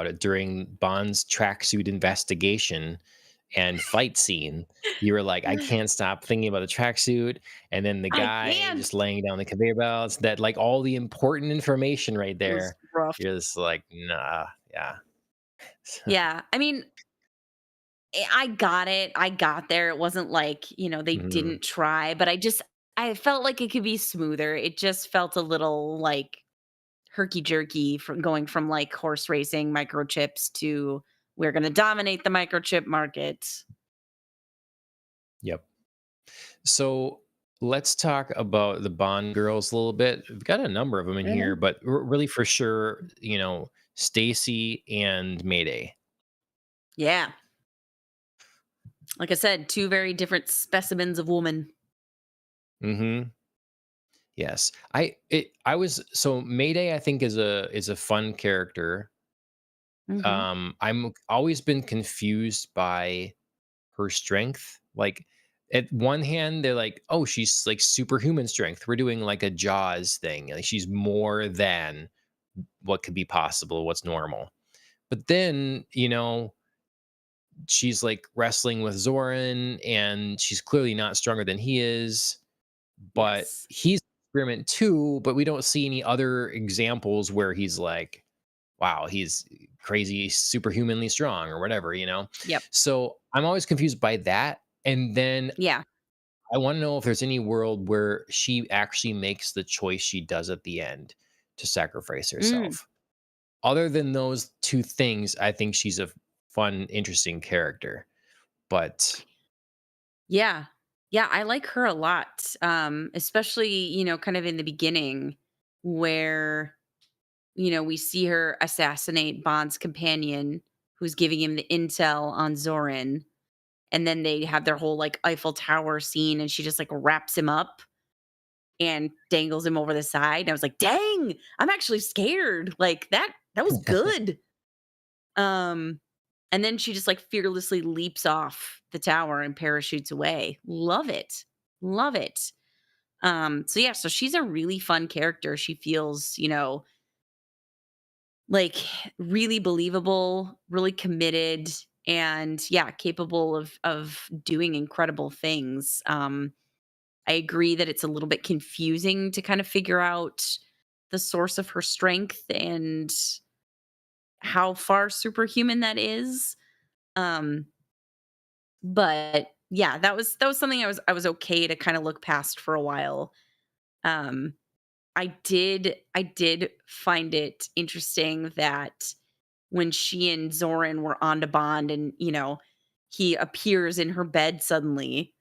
[SPEAKER 1] it during Bond's tracksuit investigation and fight scene. You were like, "I can't stop thinking about the tracksuit," and then the
[SPEAKER 2] I
[SPEAKER 1] guy
[SPEAKER 2] can't.
[SPEAKER 1] just laying down the conveyor belts, that like, all the important information right
[SPEAKER 2] It was
[SPEAKER 1] there.
[SPEAKER 2] rough.
[SPEAKER 1] You're just like, "Nah." Yeah.
[SPEAKER 2] Yeah. I mean, I got it. I got there. It wasn't like, they
[SPEAKER 1] Mhm.
[SPEAKER 2] didn't try, but I felt like it could be smoother. It just felt a little like herky jerky from going from like horse racing microchips to we're going to dominate the microchip market.
[SPEAKER 1] Yep. So, let's talk about the Bond girls a little bit. We've got a number of them in here,
[SPEAKER 2] Mhm.
[SPEAKER 1] but really for sure, Stacy and Mayday.
[SPEAKER 2] Yeah. Like I said, two very different specimens of woman.
[SPEAKER 1] Mhm. Yes. I was so Mayday I think is a fun character.
[SPEAKER 2] Hmm.
[SPEAKER 1] I'm always been confused by her strength. Like at one hand they're like, "Oh, she's like superhuman strength. We're doing like a Jaws thing. Like she's more than what could be possible, what's normal." But then, she's like wrestling with Zoran and she's clearly not stronger than he is, but
[SPEAKER 2] Yes.
[SPEAKER 1] he's an experiment too, but we don't see any other examples where he's like, wow, he's crazy, superhumanly strong or whatever.
[SPEAKER 2] Yep.
[SPEAKER 1] So I'm always confused by that. And then
[SPEAKER 2] Yeah.
[SPEAKER 1] I want to know if there's any world where she actually makes the choice she does at the end to sacrifice
[SPEAKER 2] Mm.
[SPEAKER 1] herself. Other than those two things, I think she's a fun, interesting character. But
[SPEAKER 2] Yeah. Yeah, I like her a lot, especially, kind of in the beginning where, we see her assassinate Bond's companion who's giving him the intel on Zorin. And then they have their whole like Eiffel Tower scene and she just like wraps him up and dangles him over the side. And I was like, dang, I'm actually scared. Like that was good. Um, and then she just like fearlessly leaps off the tower and parachutes away. Love it. Love it. So yeah, so she's a really fun character. She feels, like really believable, really committed, and yeah, capable of doing incredible things. I agree that it's a little bit confusing to kind of figure out the source of her strength and how far superhuman that is. Um, but yeah, that was something I was okay to kind of look past for a while. Um, I did find it interesting that when she and Zoran were on to bond and, he appears in her bed suddenly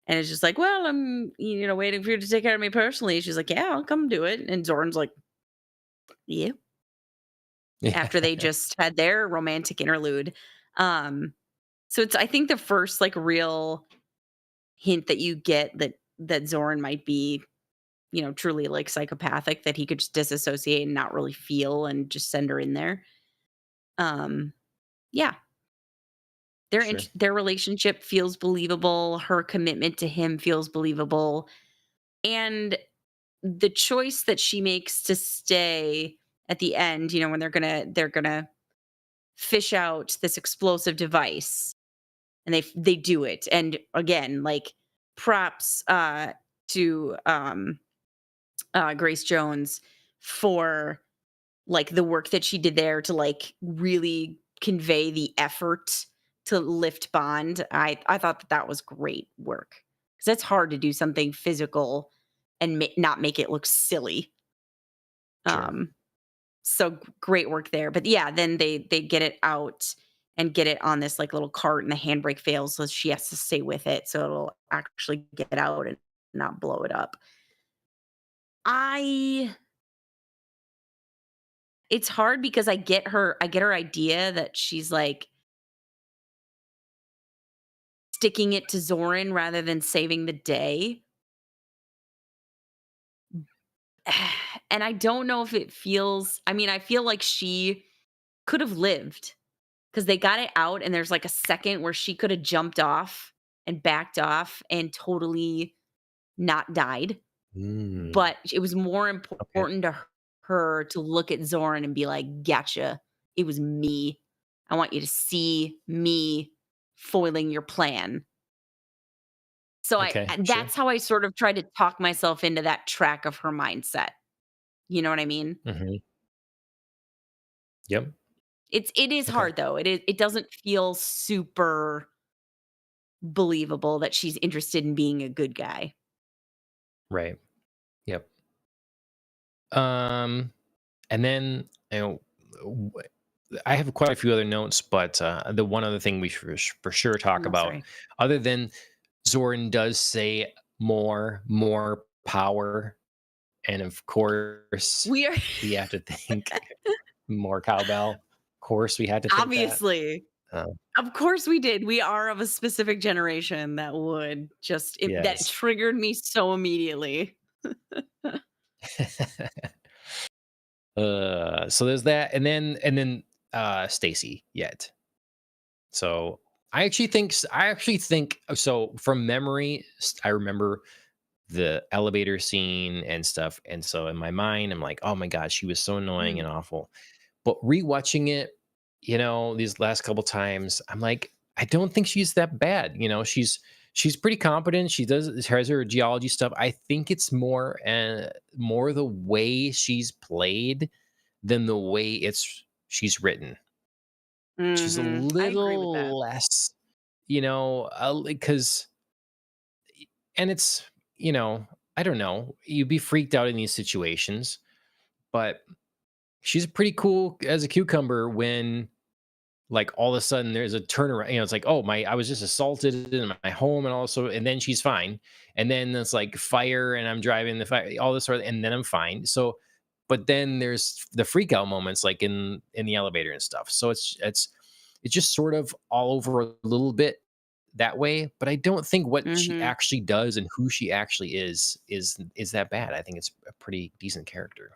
[SPEAKER 2] and is just like, "Well, I'm, waiting for you to take care of me personally." She's like, "Yeah, I'll come do it." And Zoran's like, "Yeah."
[SPEAKER 1] Yeah,
[SPEAKER 2] After they just had their romantic interlude. Um, so it's I think the first like real hint that you get that Zoran might be, truly like psychopathic, that he could just disassociate and not really feel and just send her in there. Um, yeah,
[SPEAKER 1] sure.
[SPEAKER 2] their relationship feels believable, her commitment to him feels believable, and the choice that she makes to stay at the end, when they're gonna fish out this explosive device, and they do it, and again, like, props, to, Grace Jones for, like, the work that she did there to, like, really convey the effort to lift Bond. I thought that that was great work because it's hard to do something physical and not make it look silly.
[SPEAKER 1] Sure.
[SPEAKER 2] Um, so great work there. But yeah, then they get it out and get it on this, like, little cart, and the handbrake fails, so she has to stay with it so it'll actually get out and not blow it up. I It's hard because I get her idea that she's, like, sticking it to Zorin rather than saving the day. And I don't know if it feels I mean, I feel like she could have lived because they got it out, and there's, like, a second where she coulda jumped off and backed off and totally not died,
[SPEAKER 1] Mm,
[SPEAKER 2] but it was more
[SPEAKER 1] okay.
[SPEAKER 2] important to her to look at Zorin and be like, "Gotcha. It was me. I want you to see me foiling your plan." So
[SPEAKER 1] Okay, sure.
[SPEAKER 2] that's how I sort of tried to talk myself into that track of her mindset. You know what I mean?
[SPEAKER 1] Mhm. Yep.
[SPEAKER 2] It is
[SPEAKER 1] Okay.
[SPEAKER 2] hard though. It doesn't feel super believable that she's interested in being a good guy.
[SPEAKER 1] Right. Yep. Um, and then, w I have quite a few other notes, but, the one other thing we for sure talk
[SPEAKER 2] Oh,
[SPEAKER 1] about,
[SPEAKER 2] sorry.
[SPEAKER 1] other than Zoran does say more power, and of course,
[SPEAKER 2] We are
[SPEAKER 1] we have to think more cowbell. Of course, we had to think that.
[SPEAKER 2] obviously.
[SPEAKER 1] Uh,
[SPEAKER 2] Of course we did. We are of a specific generation that would just that
[SPEAKER 1] yes.
[SPEAKER 2] triggered me so immediately.
[SPEAKER 1] So there's that, and then Stacy yet. So I actually think so from memory. I remember the elevator scene and stuff, and so in my mind, I'm like, oh my god, she was so annoying
[SPEAKER 2] Mm,
[SPEAKER 1] and awful. But rewatching it, these last couple times, I'm like, I don't think she's that bad. She's pretty competent. She has her geology stuff. I think it's more the way she's played than the way she's written. She's a
[SPEAKER 2] mhm. I agree with that.
[SPEAKER 1] little less, because and it's, I don't know, you'd be freaked out in these situations, but she's pretty cool as a cucumber when like all of a sudden there's a turnaround. It's like, oh my, I was just assaulted in my home, and also, and then she's fine, and then it's like fire, and I'm driving the fire, all this sort of, and then I'm fine. So, but then there's the freak out moments, like in the elevator and stuff. So it's just sort of all over a little bit that way. But I don't think what she
[SPEAKER 2] Mhm.
[SPEAKER 1] actually does and who she actually is that bad. I think it's a pretty decent character.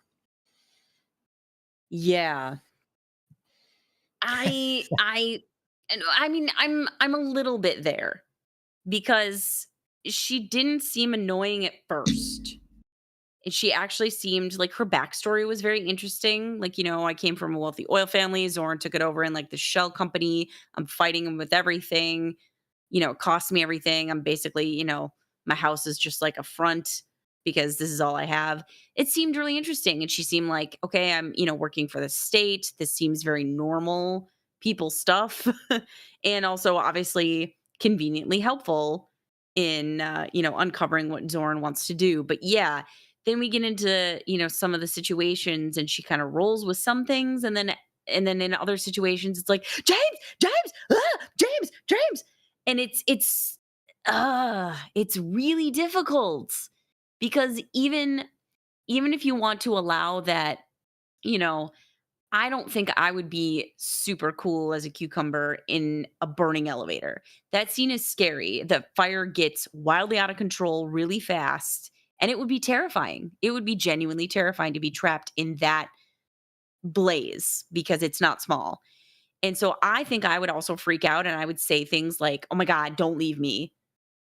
[SPEAKER 2] Yeah. I and I mean, I'm a little bit there because she didn't seem annoying at first. And she actually seemed like her backstory was very interesting. Like, I came from a wealthy oil family. Zorn took it over in like the shell company. I'm fighting him with everything. It cost me everything. I'm basically, my house is just like a front because this is all I have. It seemed really interesting. And she seemed like, okay, I'm, working for the state. This seems very normal people stuff. And also, obviously, conveniently helpful in, uncovering what Zorn wants to do. But yeah, then we get into, some of the situations and she kind of rolls with some things. And then in other situations, it's like, James, James, James, James, and it's really difficult because even if you want to allow that, you know, I don't think I would be super cool as a cucumber in a burning elevator. That scene is scary. The fire gets wildly out of control really fast, and it would be terrifying. It would be genuinely terrifying to be trapped in that blaze because it's not small. And so I think I would also freak out and I would say things like, "Oh my god, don't leave me.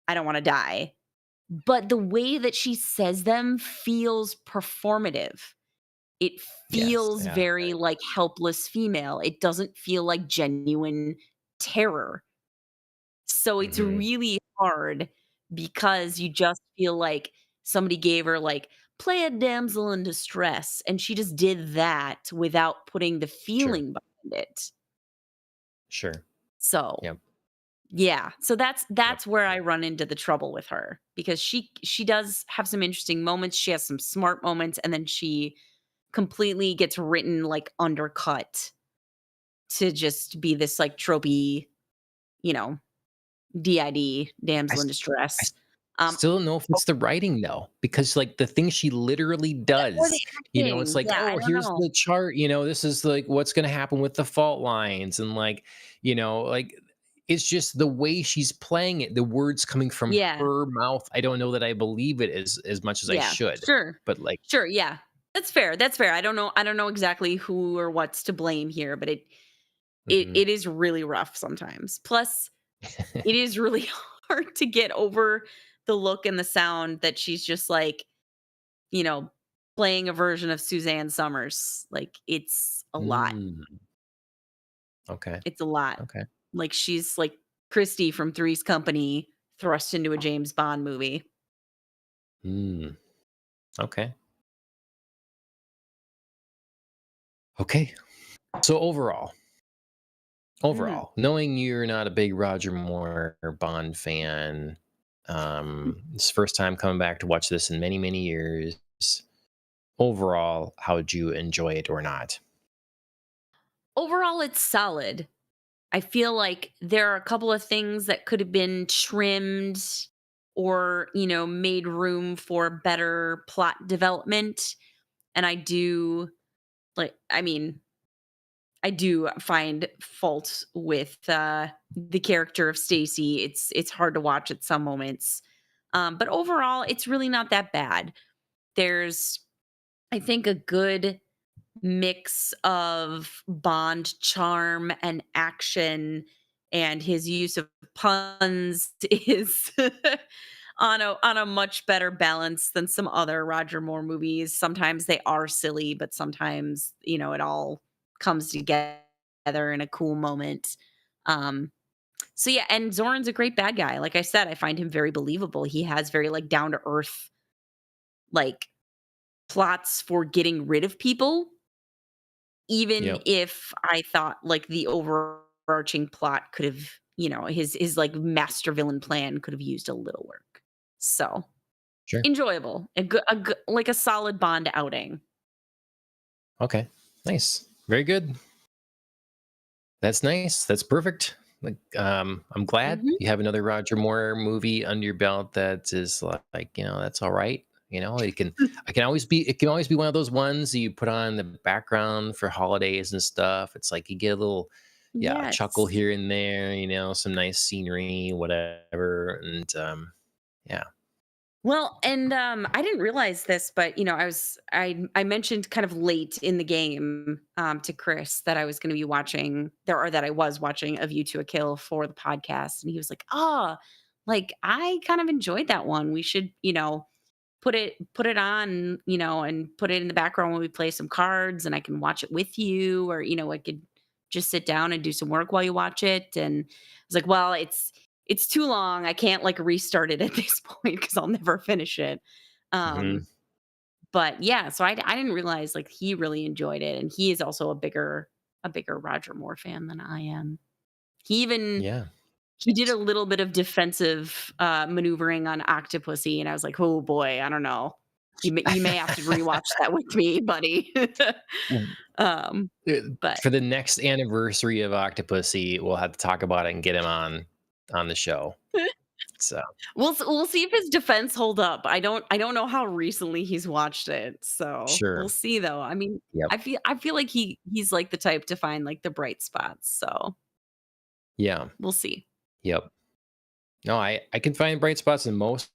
[SPEAKER 2] I don't wanna die." But the way that she says them feels performative. It
[SPEAKER 1] Yes.
[SPEAKER 2] feels
[SPEAKER 1] Yeah.
[SPEAKER 2] very, like, helpless female. It doesn't feel like genuine terror. So it's
[SPEAKER 1] Hmm.
[SPEAKER 2] really hard because you just feel like somebody gave her, like, "Play a damsel in distress," and she just did that without putting the
[SPEAKER 1] Sure.
[SPEAKER 2] feeling behind it.
[SPEAKER 1] Sure.
[SPEAKER 2] So
[SPEAKER 1] Yep.
[SPEAKER 2] yeah, so that's
[SPEAKER 1] Yep.
[SPEAKER 2] that's where I run into the trouble with her because she does have some interesting moments, she has some smart moments, and then she completely gets written, like, undercut to just be this, like, tropey, you know, DID,
[SPEAKER 1] I
[SPEAKER 2] damsel in
[SPEAKER 1] s I
[SPEAKER 2] distress.
[SPEAKER 1] s
[SPEAKER 2] Um,
[SPEAKER 1] still don't know if
[SPEAKER 2] oh,
[SPEAKER 1] it's the writing though, because, like, the things she literally
[SPEAKER 2] or the
[SPEAKER 1] does, it's
[SPEAKER 2] acting,
[SPEAKER 1] like,
[SPEAKER 2] yeah, I
[SPEAKER 1] "Oh,
[SPEAKER 2] don't
[SPEAKER 1] here's
[SPEAKER 2] know.
[SPEAKER 1] the chart, this is, like, what's gonna happen with the fault lines," and, like, it's just the way she's playing it, the words coming from
[SPEAKER 2] Yeah,
[SPEAKER 1] her mouth, I don't know that I believe it as much as I
[SPEAKER 2] yeah,
[SPEAKER 1] should,
[SPEAKER 2] sure,
[SPEAKER 1] but, like.
[SPEAKER 2] sure, yeah. That's fair, I don't know exactly who or what's to blame here, but it it
[SPEAKER 1] Mhm.
[SPEAKER 2] it is really rough sometimes. Plus, it is really hard to get over the look and the sound that she's just like, you know, playing a version of Suzanne Summers. Like, it's a lot.
[SPEAKER 1] Mm, okay,
[SPEAKER 2] It's a lot.
[SPEAKER 1] okay.
[SPEAKER 2] Like, she's like Christy from Three's Company thrust into a James Bond movie.
[SPEAKER 1] Mm, okay, okay. So
[SPEAKER 2] Mhm.
[SPEAKER 1] knowing you're not a big Roger Moore or Bond fan, it's the first time coming back to watch this in many, many years. Overall, how would you enjoy it or not?
[SPEAKER 2] Overall, it's solid. I feel like there are a couple of things that could have been trimmed or, made room for better plot development. And I do find fault with the character of Stacy. It's hard to watch at some moments. But overall, it's really not that bad. There's, I think, a good mix of Bond charm and action, and his use of puns is on a much better balance than some other Roger Moore movies. Sometimes they are silly, but sometimes, it all comes together in a cool moment. Um so yeah, and Zoran's a great bad guy. Like I said, I find him very believable. He has very like down to earth like plots for getting rid of people, even
[SPEAKER 1] Yep.
[SPEAKER 2] if I thought, like, the overarching plot could have, his, like, master villain plan could have used a little work. So,
[SPEAKER 1] Sure.
[SPEAKER 2] enjoyable. Like, a solid Bond outing.
[SPEAKER 1] Okay. Nice. Very good. That's nice. That's perfect. Like, I'm glad
[SPEAKER 2] Mhm.
[SPEAKER 1] you have another Roger Moore movie under your belt that is like, that's all right. It can always be one of those ones that you put on in the background for holidays and stuff. It's like you get a little, yeah, a chuckle
[SPEAKER 2] Yes.
[SPEAKER 1] here and there, some nice scenery, whatever. And yeah.
[SPEAKER 2] Well, and, I didn't realize this, but, I mentioned kind of late in the game, to Chris that I was gonna be watching there or that I was watching A View to a Kill for the podcast, and he was like, "Ah, like, I kind of enjoyed that one. We should, put it on, and put it in the background when we play some cards, and I can watch it with you, or, I could just sit down and do some work while you watch it." And I was like, "Well, it's too long. I can't like restart it at this point because I'll never finish it."
[SPEAKER 1] Hmm.
[SPEAKER 2] Um, but yeah, so I didn't realize like he really enjoyed it, and he is also a bigger Roger Moore fan than I am. He even
[SPEAKER 1] Yeah.
[SPEAKER 2] he did a little bit of defensive, maneuvering on Octopussy, and I was like, "Oh boy, I don't know. You may have to rewatch that with me, buddy." Um,
[SPEAKER 1] Uh,
[SPEAKER 2] but
[SPEAKER 1] for the next anniversary of Octopussy, we'll have to talk about it and get him on the show. So
[SPEAKER 2] we'll see if his defense hold up. I don't know how recently he's watched it, so we'll
[SPEAKER 1] sure.
[SPEAKER 2] see though. I mean,
[SPEAKER 1] Yep.
[SPEAKER 2] I feel like he's like the type to find like the bright spots, so
[SPEAKER 1] Yeah.
[SPEAKER 2] we'll see.
[SPEAKER 1] Yep. No, I can find bright spots in most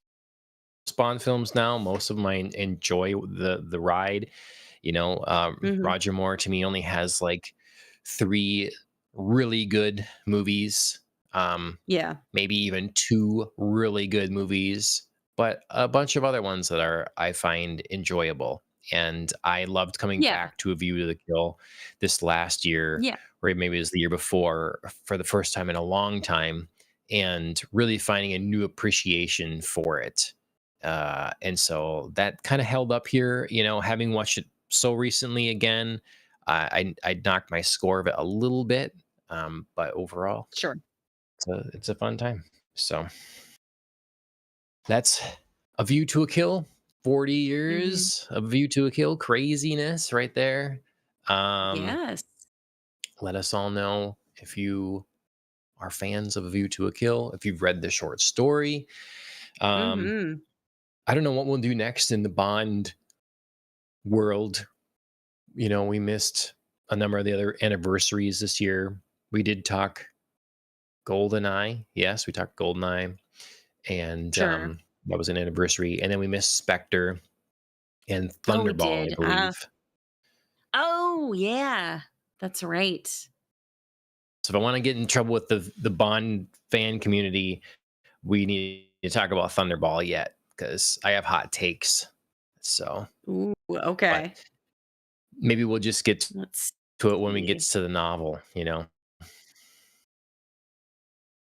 [SPEAKER 1] Spawn films now. Most of them I enjoy the ride.
[SPEAKER 2] Mhm.
[SPEAKER 1] Roger Moore to me only has like three really good movies.
[SPEAKER 2] Yeah,
[SPEAKER 1] Maybe even two really good movies, but a bunch of other ones that are I find enjoyable. And I loved coming
[SPEAKER 2] yeah,
[SPEAKER 1] back to A View to the Kill this last year,
[SPEAKER 2] yeah,
[SPEAKER 1] or maybe it was the year before, for the first time in a long time, and really finding a new appreciation for it. And so that kind of held up here, having watched it so recently again. I knocked my score of it a little bit, but overall,
[SPEAKER 2] sure.
[SPEAKER 1] it's a fun time. So that's A View to a Kill. 40
[SPEAKER 2] Mhm.
[SPEAKER 1] years of View to a Kill craziness right there. Um,
[SPEAKER 2] Yes.
[SPEAKER 1] Let us all know if you are fans of A View to a Kill, if you've read the short story. Um,
[SPEAKER 2] Mhm.
[SPEAKER 1] I don't know what we'll do next in the Bond world. We missed a number of the other anniversaries this year. We did talk GoldenEye. Yes, we talked GoldenEye. And
[SPEAKER 2] Sure.
[SPEAKER 1] that was an anniversary. And then we missed Spectre and
[SPEAKER 2] Oh, we
[SPEAKER 1] Thunderball, I
[SPEAKER 2] did.
[SPEAKER 1] believe.
[SPEAKER 2] Oh, yeah. That's right.
[SPEAKER 1] So if I want to get in trouble with the Bond fan community, we need to talk about Thunderball yet because I have hot takes. So,
[SPEAKER 2] Ooh,
[SPEAKER 1] but
[SPEAKER 2] okay.
[SPEAKER 1] maybe we'll just get
[SPEAKER 2] Let's
[SPEAKER 1] to it when we get
[SPEAKER 2] see.
[SPEAKER 1] to the novel.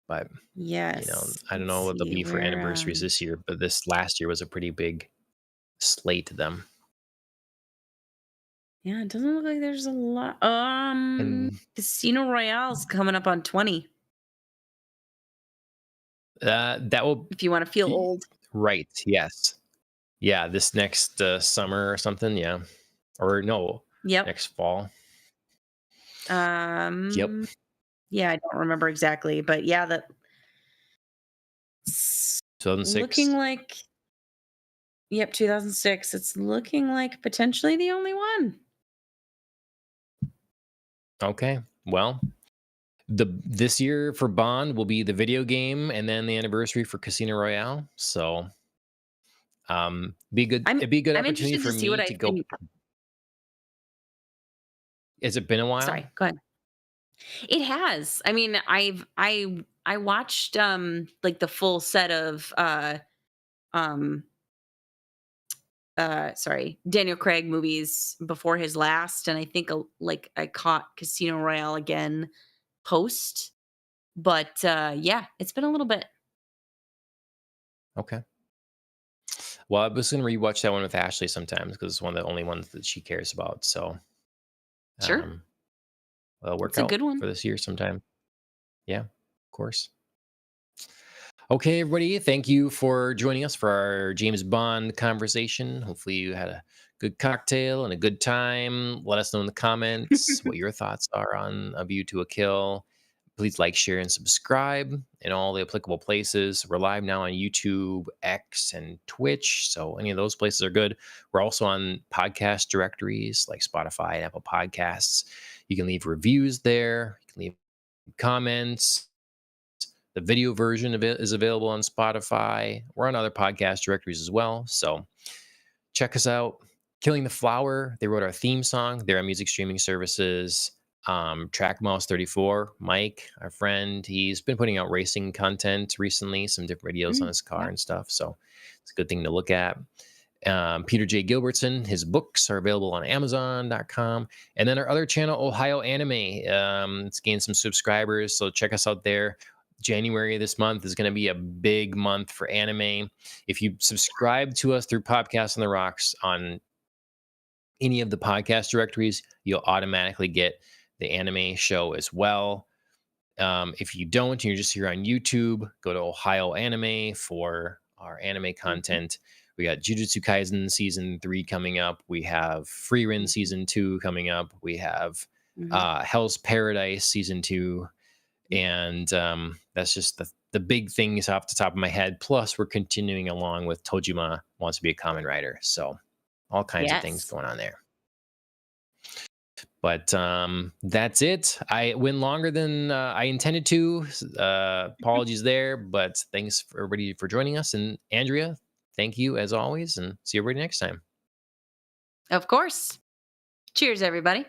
[SPEAKER 1] But
[SPEAKER 2] Yes.
[SPEAKER 1] I don't
[SPEAKER 2] Let's
[SPEAKER 1] know what they'll
[SPEAKER 2] see
[SPEAKER 1] be for
[SPEAKER 2] where,
[SPEAKER 1] anniversaries this year, but this last year was a pretty big slate to them.
[SPEAKER 2] yeah, it doesn't look like there's a lot.
[SPEAKER 1] And
[SPEAKER 2] Casino Royale's coming up on 20
[SPEAKER 1] that will
[SPEAKER 2] if you want to feel
[SPEAKER 1] be
[SPEAKER 2] old.
[SPEAKER 1] right. Yes. Yeah, this next summer or something. Yeah, or no,
[SPEAKER 2] Yep.
[SPEAKER 1] next fall. Yep.
[SPEAKER 2] Um, yeah, I don't remember exactly, but yeah, looking
[SPEAKER 1] 2006.
[SPEAKER 2] like, yep, 2006. It's looking like potentially the only one.
[SPEAKER 1] Okay. Well, this year for Bond will be the video game, and then the anniversary for Casino Royale. So, be good.
[SPEAKER 2] I'm
[SPEAKER 1] It'd be a good
[SPEAKER 2] I'm
[SPEAKER 1] opportunity
[SPEAKER 2] interested to
[SPEAKER 1] for
[SPEAKER 2] see what
[SPEAKER 1] me
[SPEAKER 2] I
[SPEAKER 1] to go.
[SPEAKER 2] think.
[SPEAKER 1] Has it been a while?
[SPEAKER 2] Sorry, go ahead. It has. I mean, I watched like the full set of um sorry, Daniel Craig movies before his last, and I think like I caught Casino Royale again post, but yeah, it's been a little bit.
[SPEAKER 1] Okay. Well, I was gonna rewatch that one with Ashley sometimes because it's one of the only ones that she cares about. So,
[SPEAKER 2] Sure,
[SPEAKER 1] um, it'll work
[SPEAKER 2] it's a
[SPEAKER 1] out
[SPEAKER 2] good one.
[SPEAKER 1] for this year sometime. Yeah, of course. Okay, everybody, thank you for joining us for our James Bond conversation. Hopefully, you had a good cocktail and a good time. Let us know in the comments what your thoughts are on A View to a Kill. Please like, share, and subscribe in all the applicable places. We're live now on YouTube, X, and Twitch. So any of those places are good. We're also on podcast directories like Spotify and Apple Podcasts. You can leave reviews there. You can leave comments. The video version of it is available on Spotify. We're on other podcast directories as well. So check us out. Killing the Flower, they wrote our theme song. They're on music streaming services. Track Mouse 34, Mike, our friend, he's been putting out racing content recently, some different videos on his car
[SPEAKER 2] Yeah.
[SPEAKER 1] and stuff. So it's a good thing to look at. Peter J. Gilbertson, his books are available on Amazon.com. And then our other channel, Ohio Anime, it's gained some subscribers. So check us out there. January this month is going to be a big month for anime. If you subscribe to us through Podcast on the Rocks on any of the podcast directories, you'll automatically get the anime show as well. If you don't, and you're just here on YouTube, go to Ohio Anime for our anime
[SPEAKER 2] Mhm,
[SPEAKER 1] content. We got Jujutsu Kaisen season 3 coming up. We have Frieren
[SPEAKER 2] mhm,
[SPEAKER 1] season 2 coming up. We have
[SPEAKER 2] mhm,
[SPEAKER 1] Hell's Paradise season 2,
[SPEAKER 2] mhm.
[SPEAKER 1] and that's just the big things off the top of my head. Plus, we're continuing along with Tojima Wants to Be a Common Writer, so all kinds of things
[SPEAKER 2] Yes.
[SPEAKER 1] going on there. But that's it. I went longer than I intended to. Apologies there, but thanks for everybody for joining us. And Andrea, thank you as always, and see everybody next time.
[SPEAKER 2] Of course. Cheers, everybody.